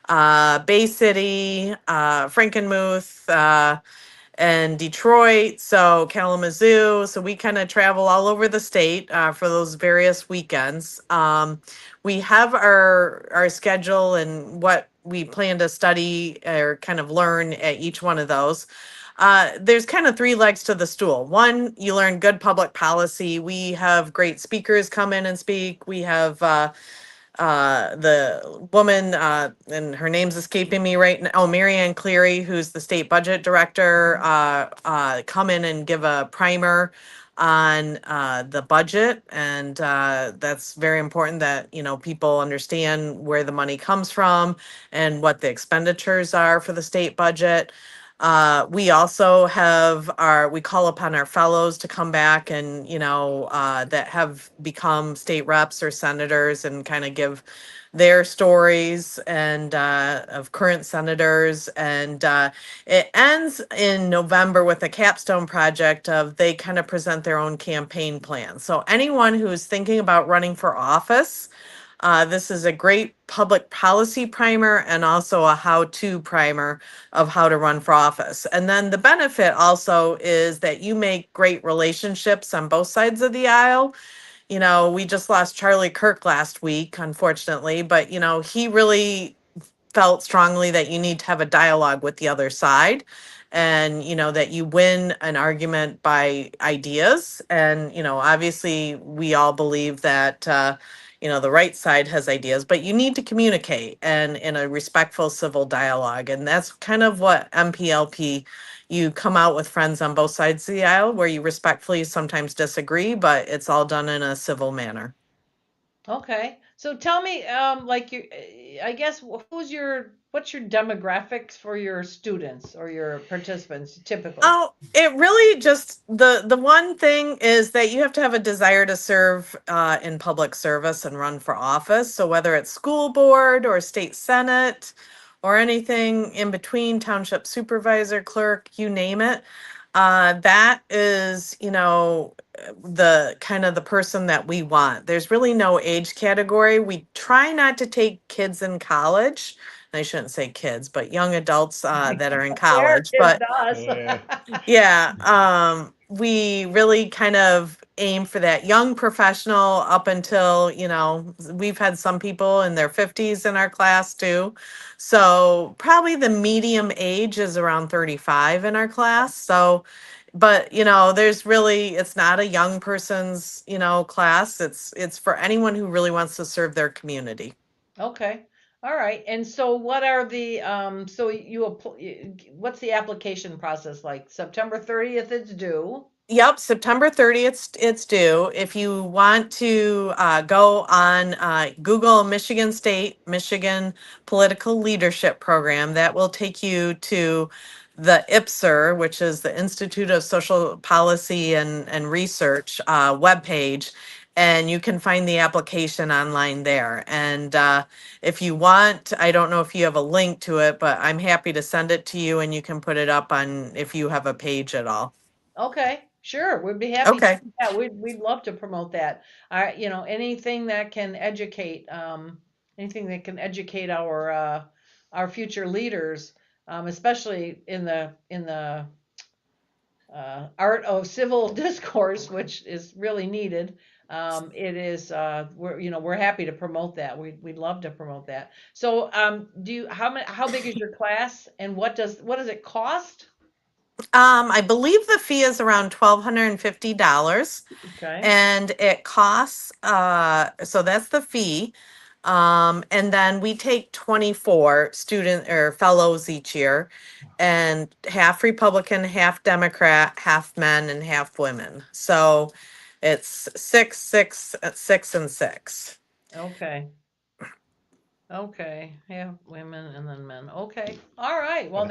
Bay City, Frankenmuth, and Detroit, so Kalamazoo. So we kind of travel all over the state for those various weekends. We have our schedule and what we plan to study or kind of learn at each one of those. There's kind of 3 legs to the stool. One, you learn good public policy. We have great speakers come in and speak. We have the woman, and her name's escaping me right now, Marianne Cleary, who's the state budget director, come in and give a primer on the budget. And that's very important that, people understand where the money comes from and what the expenditures are for the state budget. We also have we call upon our fellows to come back and, that have become state reps or senators and kind of give their stories and of current senators. And it ends in November with a capstone project of they kind of present their own campaign plan. So anyone who's thinking about running for office, this is a great public policy primer and also a how-to primer of how to run for office. And then the benefit also is that you make great relationships on both sides of the aisle. We just lost Charlie Kirk last week, unfortunately, but, he really felt strongly that you need to have a dialogue with the other side and, that you win an argument by ideas. And, obviously we all believe that, the right side has ideas, but you need to communicate and in a respectful civil dialogue. And that's kind of what MPLP, you come out with friends on both sides of the aisle where you respectfully sometimes disagree, but it's all done in a civil manner. Okay. So tell me, I guess, what's your demographics for your students or your participants typically? Oh, it really just, the one thing is that you have to have a desire to serve in public service and run for office. So whether it's school board or state senate or anything in between, township supervisor, clerk, you name it. That is, the kind of the person that we want. There's really no age category. We try not to take kids in college. I shouldn't say kids, but young adults that are in college. But yeah, we really kind of aim for that young professional up until, we've had some people in their 50s in our class too. So probably the medium age is around 35 in our class. So, but there's really, it's not a young person's, class. It's for anyone who really wants to serve their community. Okay. All right. And so what are the what's the application process like? September 30th it's due. Yep, September 30th it's due. If you want to go on Google Michigan State, Michigan Political Leadership Program, that will take you to the IPSR, which is the Institute of Social Policy and Research webpage. And you can find the application online there. And if you want, I don't know if you have a link to it, but I'm happy to send it to you and you can put it up on if you have a page at all. Okay, sure. We'd be happy Okay. to do that. We'd love to promote that. Anything that can educate, our future leaders, especially in the art of civil discourse, which is really needed. It is we're happy to promote that. We'd love to promote that. So how big is your class and what does it cost? I believe the fee is around $1,250. Okay. And it costs so that's the fee. And then we take 24 student or fellows each year, and half Republican, half Democrat, half men and half women. So it's 6, 6, 6, and 6. Okay. Yeah, women and then men. Okay. All right. Well,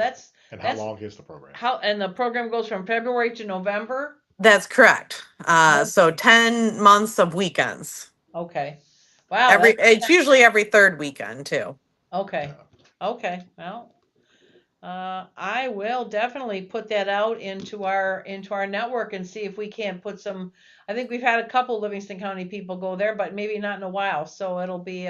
how long is the program? And the program goes from February to November? That's correct. So 10 months of weekends. Okay. Wow. It's usually every third weekend too. Okay. Well, I will definitely put that out into our network and see if we can't put some. I think we've had a couple Livingston County people go there, but maybe not in a while. So it'll be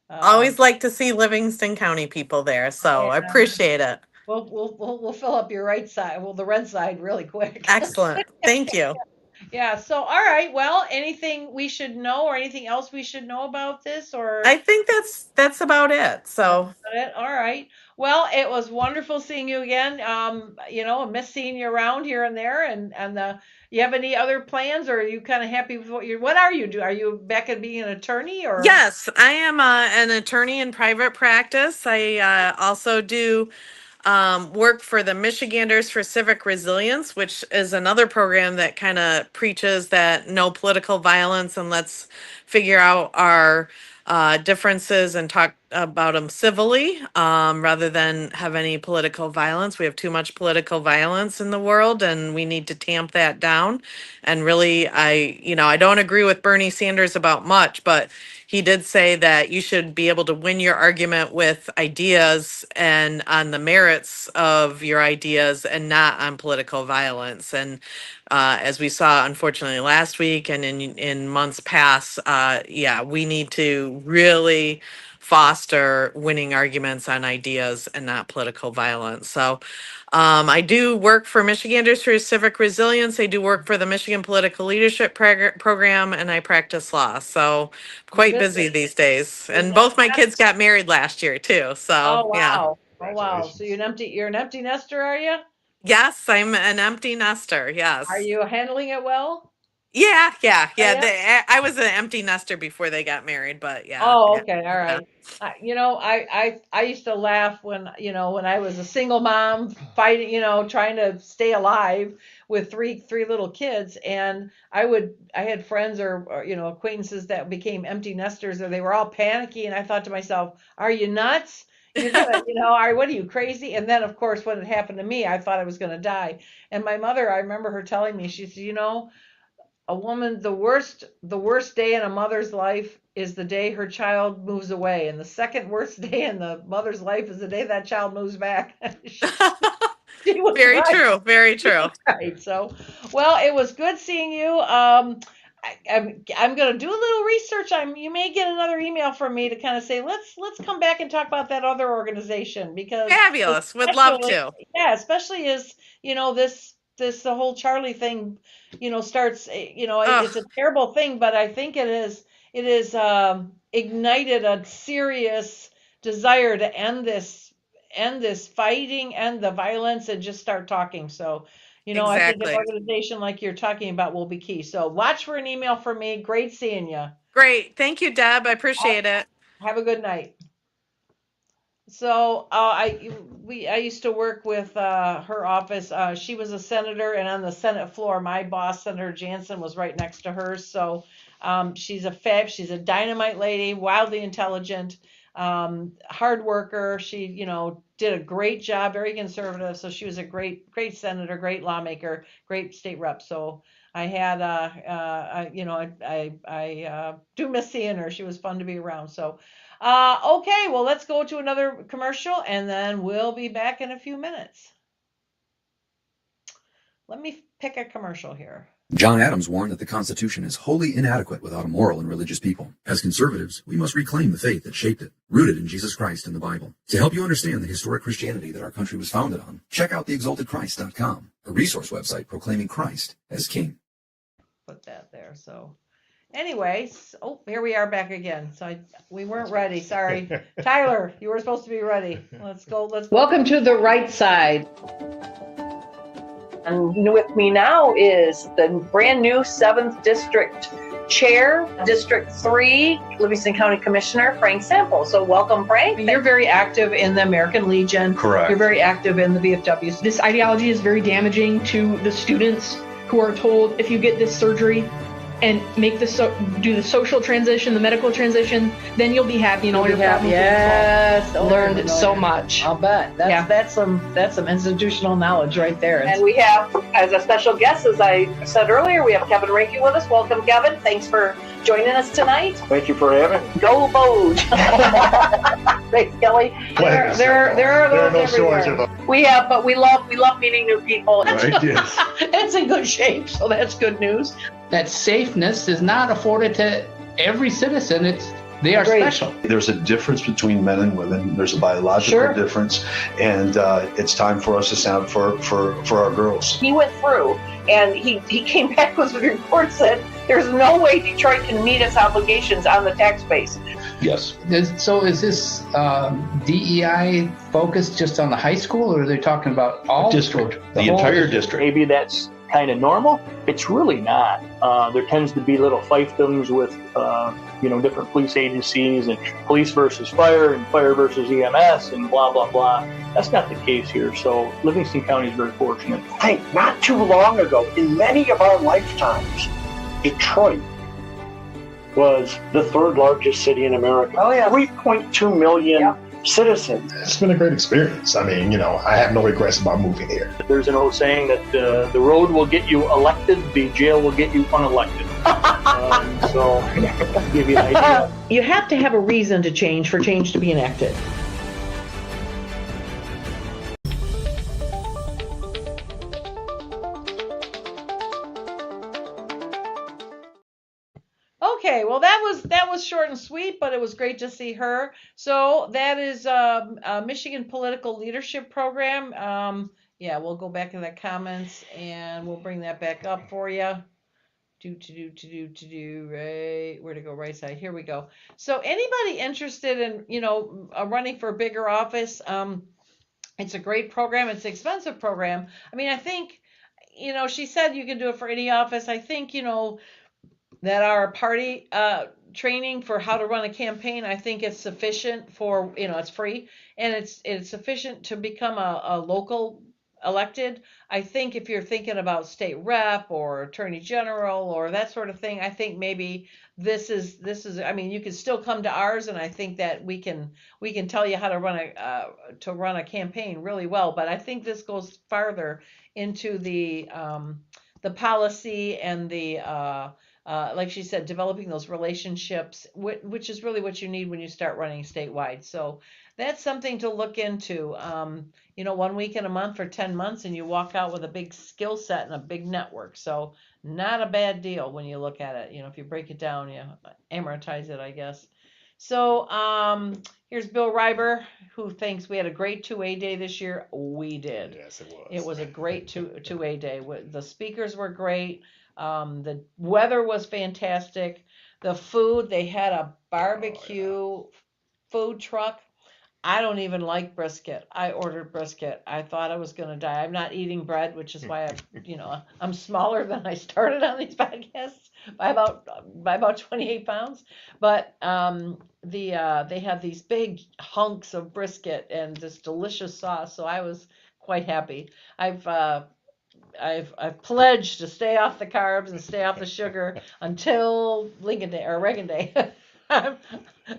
always like to see Livingston County people there. So I appreciate it. We'll fill up your right side. Well, the red side really quick. Excellent. Thank you. Yeah. So, all right. Well, anything we should know or anything else we should know about this or? I think that's about it. So. All right. Well, it was wonderful seeing you again. I miss seeing you around here and there. And you have any other plans, or are you kind of happy with what are you doing? Are you back at being an attorney or? Yes, I am an attorney in private practice. I also do work for the Michiganders for Civic Resilience, which is another program that kind of preaches that no political violence and let's figure out our differences and talk about them civilly rather than have any political violence. We have too much political violence in the world and we need to tamp that down. And really, I don't agree with Bernie Sanders about much, but he did say that you should be able to win your argument with ideas and on the merits of your ideas and not on political violence. And as we saw, unfortunately, last week and in months past, we need to really foster winning arguments on ideas and not political violence. So I do work for Michiganders for Civic Resilience. I do work for the Michigan Political Leadership Program, and I practice law. So quite busy these days. And both my kids got married last year too. So yeah. Oh wow. So you're an empty nester, are you? Yes, I'm an empty nester. Yes. Are you handling it well? Yeah. I was an empty nester before they got married, but yeah. Oh, okay, all right. I used to laugh when I was a single mom fighting, trying to stay alive with three little kids, and I had friends or acquaintances that became empty nesters, or they were all panicky, and I thought to myself, "Are you nuts? You're gonna, what are you, crazy?" And then, of course, when it happened to me, I thought I was going to die. And my mother, I remember her telling me, she said, a woman, the worst day in a mother's life is the day her child moves away, and the second worst day in the mother's life is the day that child moves back. She was Very right. true. Very true. Right. So, well, it was good seeing you. I'm going to do a little research. You may get another email from me to kind of say let's come back and talk about that other organization because Fabulous. Would love to. Yeah, especially as this the whole Charlie thing, starts. It's a terrible thing, but I think it is ignited a serious desire to end this fighting, end the violence, and just start talking. So. I think an organization like you're talking about will be key. So watch for an email from me. Great seeing you. Great. Thank you, Deb. I appreciate it. Have a good night. So I used to work with her office. She was a senator, and on the Senate floor, my boss, Senator Jansen, was right next to hers. So she's a dynamite lady, wildly intelligent, hard worker. She, did a great job, very conservative. So she was a great senator, great lawmaker, great state rep. So I had, I do miss seeing her. She was fun to be around. So, okay, well, let's go to another commercial and then we'll be back in a few minutes. Let me pick a commercial here. John Adams warned that the Constitution is wholly inadequate without a moral and religious people. As conservatives, we must reclaim the faith that shaped it, rooted in Jesus Christ and the Bible. To help you understand the historic Christianity that our country was founded on, check out theexaltedchrist.com, a resource website proclaiming Christ as King. Put that there. So anyways, here we are back again. So we weren't ready. Sorry. Tyler, you were supposed to be ready. Let's go. Welcome to the right side. And with me now is the brand new 7th District Chair, District 3, Livingston County Commissioner, Frank Sample. So welcome, Frank. You're very active in the American Legion. Correct. You're very active in the VFW. This ideology is very damaging to the students who are told if you get this surgery and make do the social transition, the medical transition, then you'll be happy and all your problems. Yes, learned so much. I'll bet. That's some institutional knowledge right there. And we have, as a special guest, as I said earlier, we have Kevin Rankin with us. Welcome, Kevin. Thanks for joining us tonight. Thank you for having me. Go Boge. Thanks, Kelly. There are those everywhere. But we love meeting new people. Right, yes. It's in good shape, so that's good news. That safeness is not afforded to every citizen. They are special. There's a difference between men and women. There's a biological difference, and it's time for us to stand for our girls. He went through, and he came back with a report said there's no way Detroit can meet its obligations on the tax base. Yes. So is this DEI focused just on the high school, or are they talking about all district, the entire district? Maybe that's kind of normal. It's really not. There tends to be little fiefdoms with different police agencies and police versus fire and fire versus EMS and blah blah blah. That's not the case here. So Livingston County is very fortunate. Hey, not too long ago, in many of our lifetimes, Detroit was the 3rd largest city in America. Oh yeah, 3.2 million citizens. It's been a great experience. I mean, I have no regrets about moving here. There's an old saying that the road will get you elected, the jail will get you unelected. So, to give you an idea. You have to have a reason to change for change to be enacted. Okay, well that was short and sweet, but it was great to see her. So that is a Michigan Political Leadership Program. We'll go back to the comments and we'll bring that back up for you. Right, where to go? Right side. Here we go. So anybody interested in running for a bigger office? It's a great program. It's an expensive program. I mean, I think she said you can do it for any office. I think that our party training for how to run a campaign, I think it's sufficient for, it's free and it's sufficient to become a local elected. I think if you're thinking about state rep or attorney general or that sort of thing, I think maybe this is, I mean, you can still come to ours and I think that we can tell you how to run a campaign really well. But I think this goes farther into the policy and the like she said, developing those relationships, which is really what you need when you start running statewide. So that's something to look into. 1 week in a month for 10 months, and you walk out with a big skill set and a big network. So not a bad deal when you look at it. If you break it down, you amortize it, I guess. So here's Bill Reiber, who thinks we had a great 2A day this year. We did. Yes, it was. It was a great 2A day. The speakers were great. The weather was fantastic. The food, they had a barbecue food truck. I don't even like brisket. I ordered brisket. I thought I was going to die. I'm not eating bread, which is why I'm smaller than I started on these podcasts by about 28 pounds. But they had these big hunks of brisket and this delicious sauce. So I was quite happy. I've pledged to stay off the carbs and stay off the sugar until Lincoln Day or Reagan Day.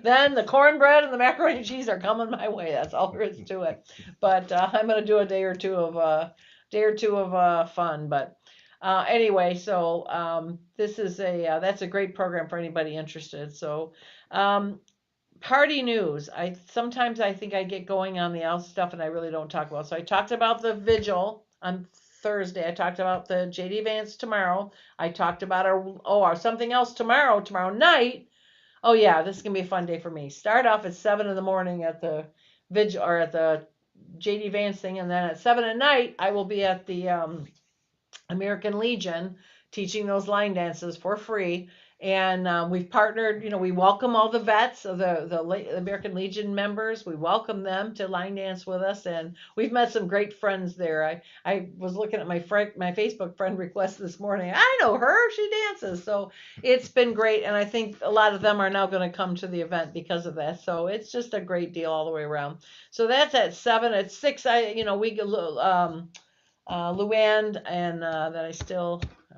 Then the cornbread and the macaroni and cheese are coming my way. That's all there is to it. But I'm going to do a day or two of fun. But anyway, so this is that's a great program for anybody interested. So party news. Sometimes I think I get going on the out stuff and I really don't talk about. So I talked about the vigil on Thursday. I talked about the JD Vance tomorrow. I talked about our something else tomorrow night. Oh yeah, this is gonna be a fun day for me. Start off at 7 a.m. at the vigil or at the JD Vance thing, and then at 7 p.m. I will be at the American Legion teaching those line dances for free. And we've partnered, we welcome all the vets of the American Legion members. We welcome them to line dance with us, and we've met some great friends there. I was looking at my Facebook friend request this morning. I know her, she dances. So it's been great, and I think a lot of them are now going to come to the event because of that. So it's just a great deal all the way around. So that's at 7. At 6, Luann, and that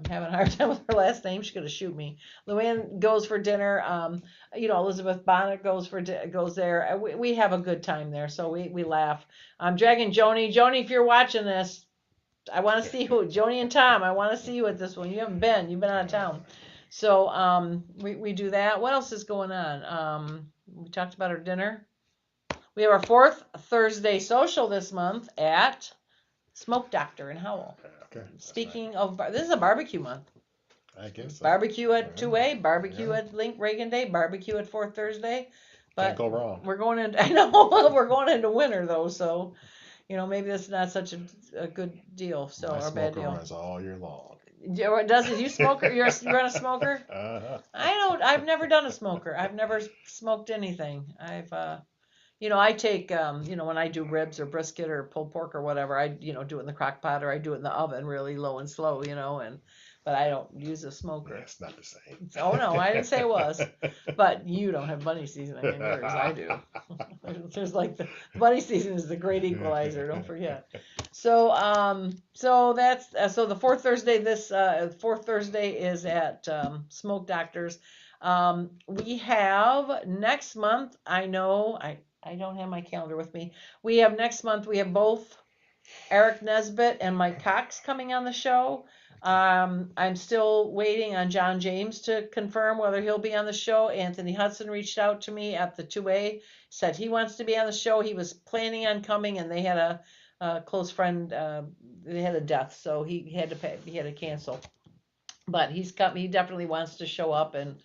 I'm having a hard time with her last name. She's going to shoot me. Luann goes for dinner. Elizabeth Bonnet goes there. We have a good time there, so we laugh. I'm dragging Joni. Joni, if you're watching this, I want to see you. Joni and Tom, I want to see you at this one. You haven't been. You've been out of town. So we do that. What else is going on? We talked about our dinner. We have our 4th Thursday social this month at Smoke Doctor in Howell. Okay. Speaking of, this is a barbecue month. I guess so. Barbecue at 2A, barbecue at Reagan Day, barbecue at 4th Thursday. But can't go wrong. We're going into, I know, we're going into winter though, so maybe that's not such a good deal. So My or bad smoker deal. runs all year long. Does it? You smoker? You run a smoker? I've never done a smoker. I've never smoked anything. I take, when I do ribs or brisket or pulled pork or whatever, I, do it in the crock pot or I do it in the oven really low and slow, but I don't use a smoker. It's not the same. Oh, no, I didn't say it was. But you don't have bunny seasoning in yours. I do. There's the bunny season is the great equalizer. Don't forget. So, that's, so the 4th Thursday, 4th Thursday is at Smoke Doctors. We have next month, I don't have my calendar with me. We have next month, we have both Eric Nesbitt and Mike Cox coming on the show. I'm still waiting on John James to confirm whether he'll be on the show. Anthony Hudson reached out to me at the 2A, said he wants to be on the show. He was planning on coming, and they had a close friend, they had a death, so he had to cancel. But he definitely wants to show up and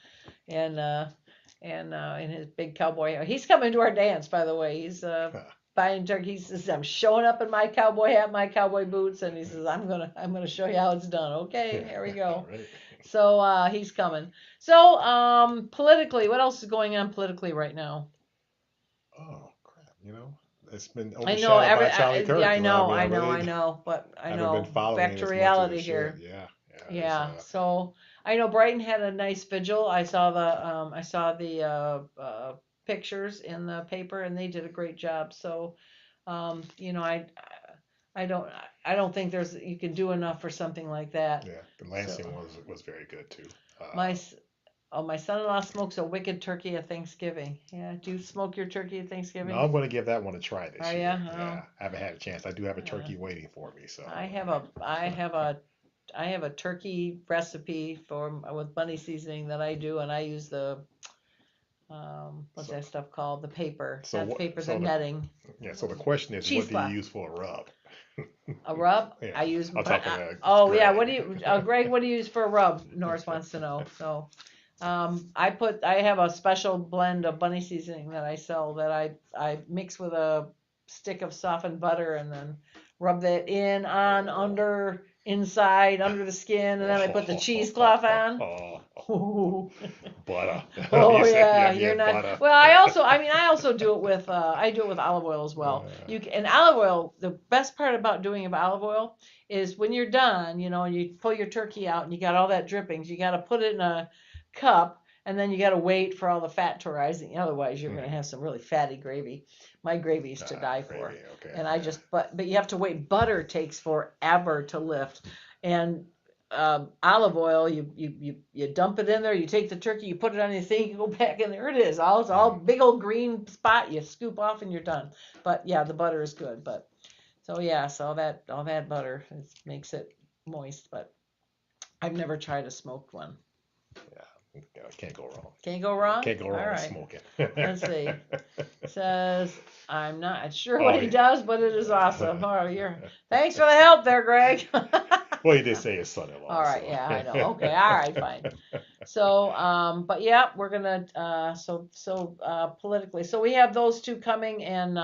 in his big cowboy. He's coming to our dance, by the way. He's buying turkey. He says, I'm showing up in my cowboy hat, my cowboy boots, and he says, I'm gonna show you how it's done. Okay, here we go. Right. So he's coming. So politically, what else is going on politically right now? Oh crap! It's been overshadowed by Charlie Kirk. I know. But I know. Back to reality here. Yeah. So I know Brighton had a nice vigil. I saw the pictures in the paper, and they did a great job. So, I don't think you can do enough for something like that. Yeah, the Lansing was very good too. My son-in-law smokes a wicked turkey at Thanksgiving. Yeah, do you smoke your turkey at Thanksgiving? No, I'm going to give that one a try this year. Yeah, I haven't had a chance. I do have a turkey waiting for me. So I have a a turkey recipe with bunny seasoning that I do, and I use the what's that stuff called? The paper. Not the paper, the netting. Yeah. So the question is, what do you use for a rub? A rub? Yeah. I use. I'll talk about Greg. Yeah. What do you, Greg? What do you use for a rub? Norris wants to know. So, I have a special blend of bunny seasoning that I sell that I mix with a stick of softened butter and then rub that in, on, under, inside, under the skin, and then I put the cheesecloth on. Butter. Oh yeah, you're not. Butter. Well, I also do it with olive oil as well. And olive oil, the best part about doing it with olive oil is when you're done, and you pull your turkey out and you got all that drippings, you got to put it in a cup, and then you got to wait for all the fat to rise. Otherwise, you're going to have some really fatty gravy. My gravy is to die for. Okay. And I just, but you have to wait. Butter takes forever to lift, and olive oil, you dump it in there. You take the turkey, you put it on your thing, you go back, and there it is. It's all big old green spot. You scoop off, and you're done. But yeah, the butter is good. But so all that butter makes it moist. But I've never tried a smoked one. Can't go wrong. Can't go wrong? Can't go wrong All right. with smoking. Let's see. It says, I'm not sure what he does, but it is awesome. Thanks for the help there, Greg. Well, he did say his son-in-law. All right, yeah, I know. Okay, all right, fine. So, but yeah, we're gonna politically. So we have those two coming, and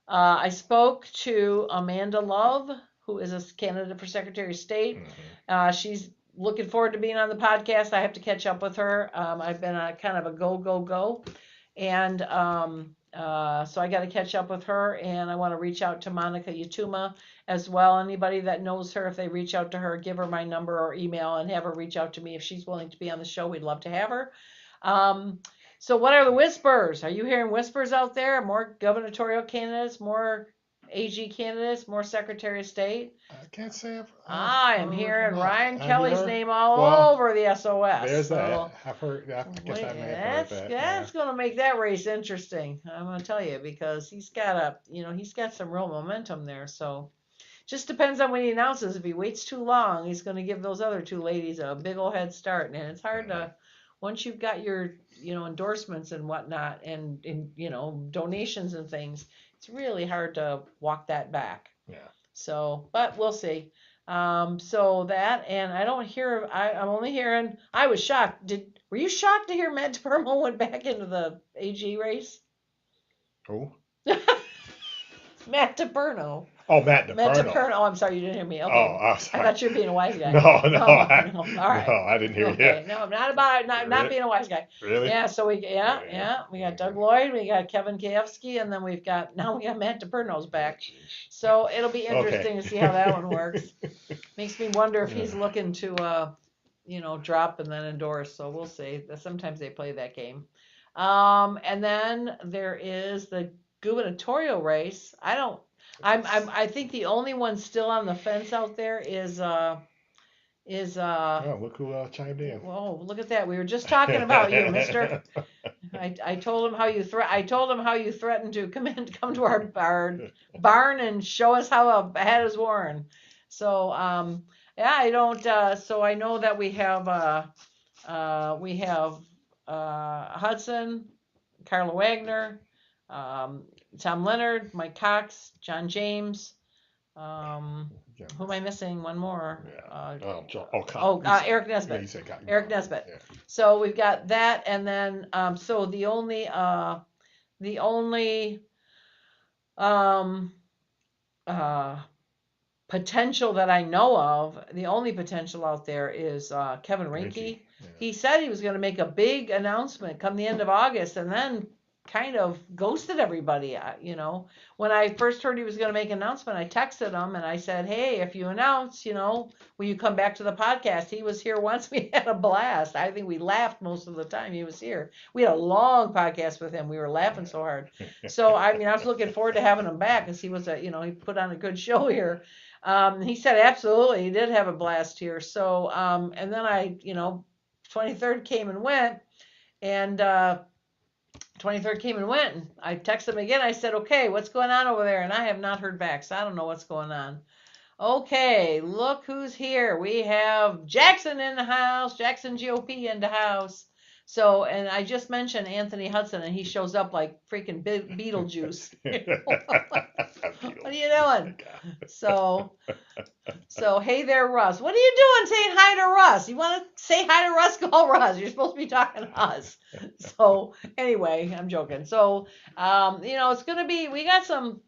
I spoke to Amanda Love, who is a candidate for Secretary of State. She's looking forward to being on the podcast. I have to catch up with her. I've been on kind of a go. And so I got to catch up with her, and I want to reach out to Monica Yatuma as well. Anybody that knows her, if they reach out to her, give her my number or email and have her reach out to me. If she's willing to be on the show, we'd love to have her. So what are the whispers? Are you hearing whispers out there? More gubernatorial candidates, more AG candidates, more Secretary of State? I can't say. I am hearing Ryan Kelly's name all over the SOS. There's that. I've heard. I guess I may have heard that. That's going to make that race interesting. I'm going to tell you, because he's got some real momentum there. So just depends on when he announces. If he waits too long, he's going to give those other two ladies a big old head start. And it's hard to, once you've got your, endorsements and whatnot, and donations and things, it's really hard to walk that back. Yeah. So, but we'll see. So that, and I don't hear. I'm only hearing. I was shocked. Were you shocked to hear Matt DePermo went back into the AG race? Who? Matt DePerno. Oh, Matt DePerno. Matt DePerno. Oh, I'm sorry, you didn't hear me. Okay. Oh, I thought you were being a wise guy. No. All right. No, I didn't hear okay. you. No, not about not being a wise guy. Really? Yeah. So we got Doug Lloyd, we got Kevin Kayevsky, and then we got Matt DePerno's back. So it'll be interesting to see how that one works. Makes me wonder if he's looking to drop and then endorse. So we'll see. Sometimes they play that game. And then there is the gubernatorial race. I think the only one still on the fence out there is Oh, look who chimed in. Whoa, look at that. We were just talking about you, mister. I told him how you threatened to come to our barn and show us how a hat is worn. So I don't so I know that we have Hudson, Carla Wagner, Tom Leonard, Mike Cox, John James. Who am I missing? One more. Eric Nesbitt. Eric Nesbitt. Yeah. So we've got that, and then so the only potential that I know of, the only potential out there is Kevin Rinke. Yeah. He said he was going to make a big announcement come the end of August, and then kind of ghosted everybody. When I first heard he was going to make an announcement, I texted him and I said, hey, if you announce, will you come back to the podcast? He was here once. We had a blast. I think we laughed most of the time he was here. We had a long podcast with him. We were laughing so hard. So, I was looking forward to having him back, because he was he put on a good show here. He said, absolutely. He did have a blast here. So, and then 23rd came and went, and 23rd came and went, and I texted him again. I said, okay, what's going on over there? And I have not heard back, so I don't know what's going on. Okay, look who's here. We have Jackson in the house, Jackson GOP in the house. So, and I just mentioned Anthony Hudson, and he shows up like freaking Beetlejuice. What are you doing? So hey there, Russ. What are you doing saying hi to Russ? You want to say hi to Russ? Call Russ. You're supposed to be talking to us. So anyway, I'm joking. So, it's going to be, we got some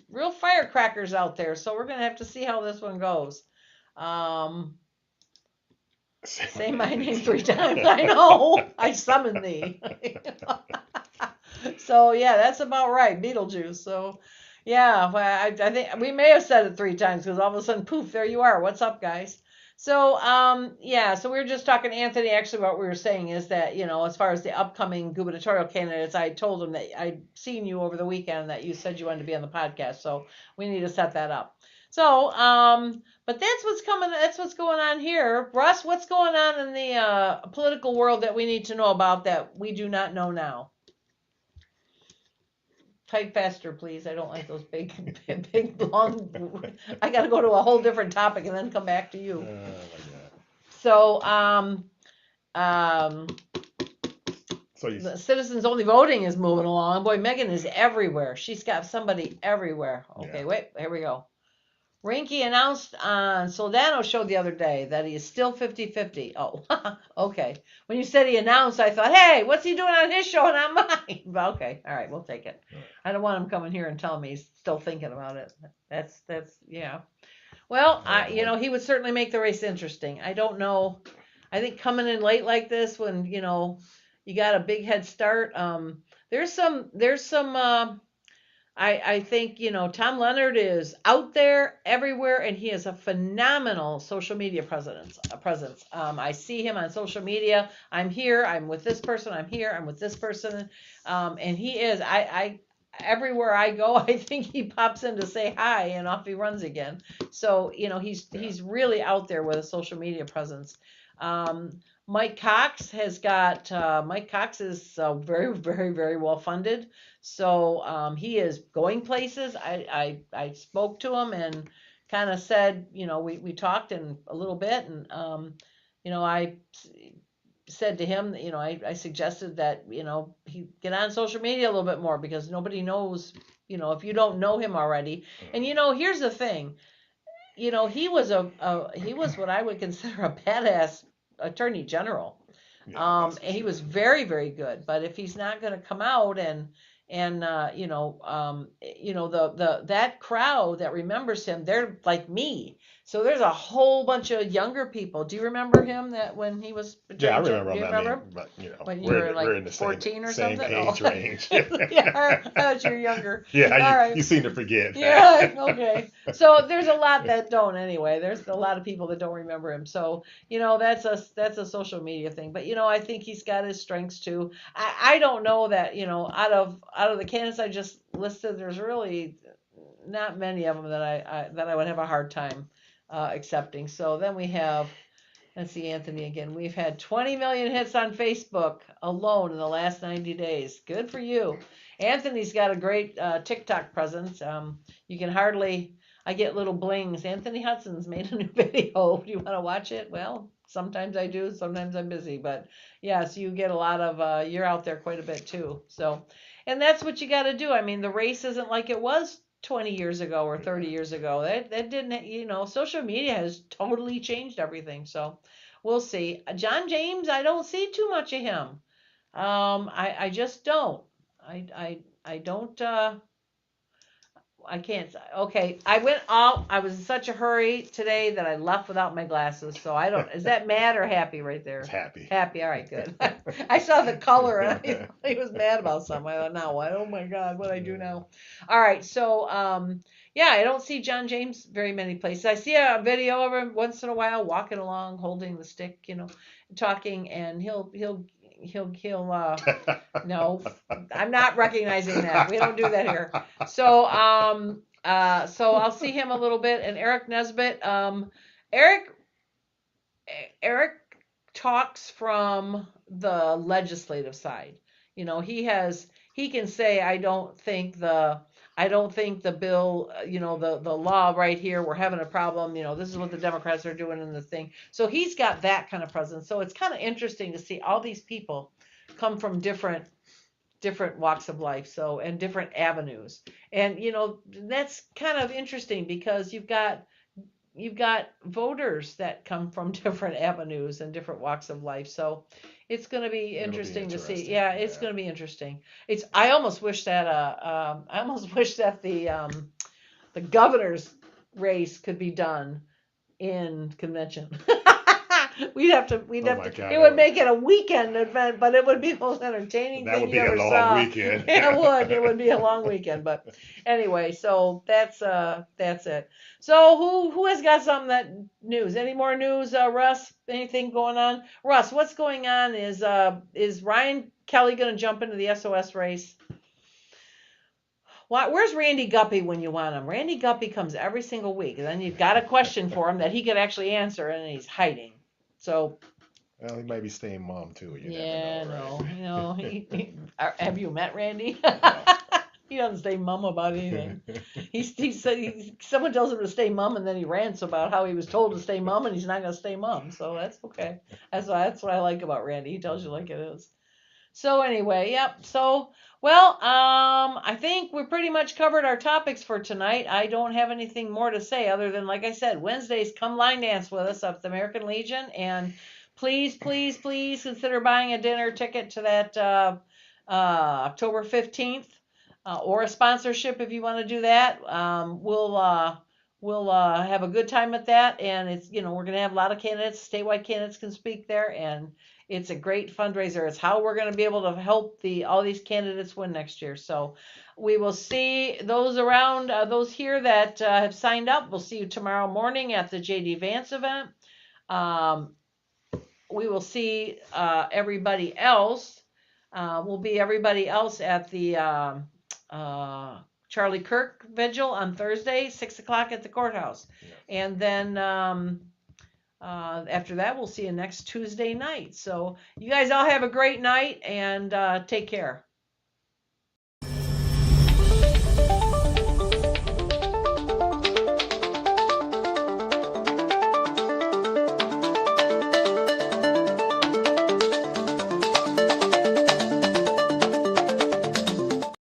real firecrackers out there. So we're going to have to see how this one goes. Say my name 3 times. I know. I summoned thee. So yeah, that's about right. Beetlejuice. So yeah, I think we may have said it 3 times because all of a sudden, poof, there you are. What's up, guys? So so we were just talking to Anthony. Actually, what we were saying is that, as far as the upcoming gubernatorial candidates, I told him that I'd seen you over the weekend, that you said you wanted to be on the podcast. So we need to set that up. So, but that's what's coming. That's what's going on here. Russ, what's going on in the political world that we need to know about that we do not know now? Type faster, please. I don't like those big, long. I got to go to a whole different topic and then come back to you. So, the citizens only voting is moving along. Boy, Megan is everywhere. She's got somebody everywhere. Okay, wait, here we go. Rinke announced on Soldano show the other day that he is still 50-50. Oh, okay. When you said he announced, I thought, hey, what's he doing on his show and not mine? But okay, all right, we'll take it. I don't want him coming here and telling me he's still thinking about it. That's yeah. Well, he would certainly make the race interesting. I don't know. I think coming in late like this, when you got a big head start. There's some. I think, Tom Leonard is out there everywhere, and he has a phenomenal social media presence. I see him on social media. I'm here. I'm with this person. I'm here. I'm with this person. And he is, everywhere I go, I think he pops in to say hi and off he runs again. So, he's really out there with a social media presence. Mike Cox is very, very, very well funded. So he is going places. I spoke to him and kind of said, we talked a little bit, and I said to him, I suggested that, he get on social media a little bit more, because nobody knows, if you don't know him already. And here's the thing, he was what I would consider a badass attorney general. And he was very, very good. But if he's not going to come out and that crowd that remembers him, they're like me. So there's a whole bunch of younger people. Do you remember him that when he was? Yeah, I remember him. But when you were like 14 or same something? age range. Yeah, I thought you were younger. Yeah, you seem to forget. Yeah, okay. So there's a lot that don't anyway. There's a lot of people that don't remember him. So, that's a social media thing. But, I think he's got his strengths too. I don't know that, out of the candidates I just listed, there's really not many of them that I would have a hard time accepting. So then we have, let's see, Anthony again. We've had 20 million hits on Facebook alone in the last 90 days. Good for you. Anthony's got a great TikTok presence. You can hardly, I get little blings. Anthony Hudson's made a new video. Do you want to watch it? Well, sometimes I do. Sometimes I'm busy. But yes, you get a lot of, you're out there quite a bit too. So, and that's what you got to do. I mean, the race isn't like it was 20 years ago or 30 years ago. That didn't, social media has totally changed everything. So we'll see. John James, I don't see too much of him. I just don't. I don't, I can't. Okay. I was in such a hurry today that I left without my glasses. So I don't, is that mad or happy right there? It's happy. Happy. All right, good. I saw the color and he was mad about something. I thought, now what? Oh my God, what do I do now? All right. So, I don't see John James very many places. I see a video of him once in a while walking along, holding the stick, talking, and he'll no, I'm not recognizing that. We don't do that here. So I'll see him a little bit. And Eric Nesbitt, Eric talks from the legislative side. He can say, I don't think I don't think the bill, the law right here, we're having a problem, this is what the Democrats are doing in the thing. So he's got that kind of presence. So it's kind of interesting to see all these people come from different walks of life, and different avenues. And that's kind of interesting because you've got voters that come from different avenues and different walks of life. So it's going to be interesting to see. Yeah, it's going to be interesting. I almost wish that the governor's race could be done in convention. We'd have to. God, it would make it a weekend event, but it would be the most entertaining That thing would be you a ever long saw. weekend. It would. It would be a long weekend. But anyway, so that's it. So who has got some news? Any more news, Russ? Anything going on? Russ, what's going on? Is Ryan Kelly going to jump into the SOS race? Where's Randy Guppy when you want him? Randy Guppy comes every single week, and then you've got a question for him that he could actually answer, and he's hiding. So. Well, he might be staying mom too. You Yeah, never no, know, right? have you met Randy? He doesn't stay mum about anything. He said someone tells him to stay mum, and then he rants about how he was told to stay mum, and he's not going to stay mum. So that's okay. That's what I like about Randy. He tells you like it is. So anyway, yep. So well, I think we pretty much covered our topics for tonight. I don't have anything more to say other than, like I said, Wednesdays, come line dance with us up at the American Legion, and please, please, please consider buying a dinner ticket to that October 15th, or a sponsorship if you want to do that. We'll have a good time at that, and it's we're going to have a lot of candidates, statewide candidates can speak there, and it's a great fundraiser. It's how we're going to be able to help all these candidates win next year. So we will see those around, those here that have signed up. We'll see you tomorrow morning at the J.D. Vance event. We will see everybody else. We'll be everybody else at the Charlie Kirk Vigil on Thursday, 6:00 at the courthouse. Yeah. And then after that, we'll see you next Tuesday night. So you guys all have a great night, and take care.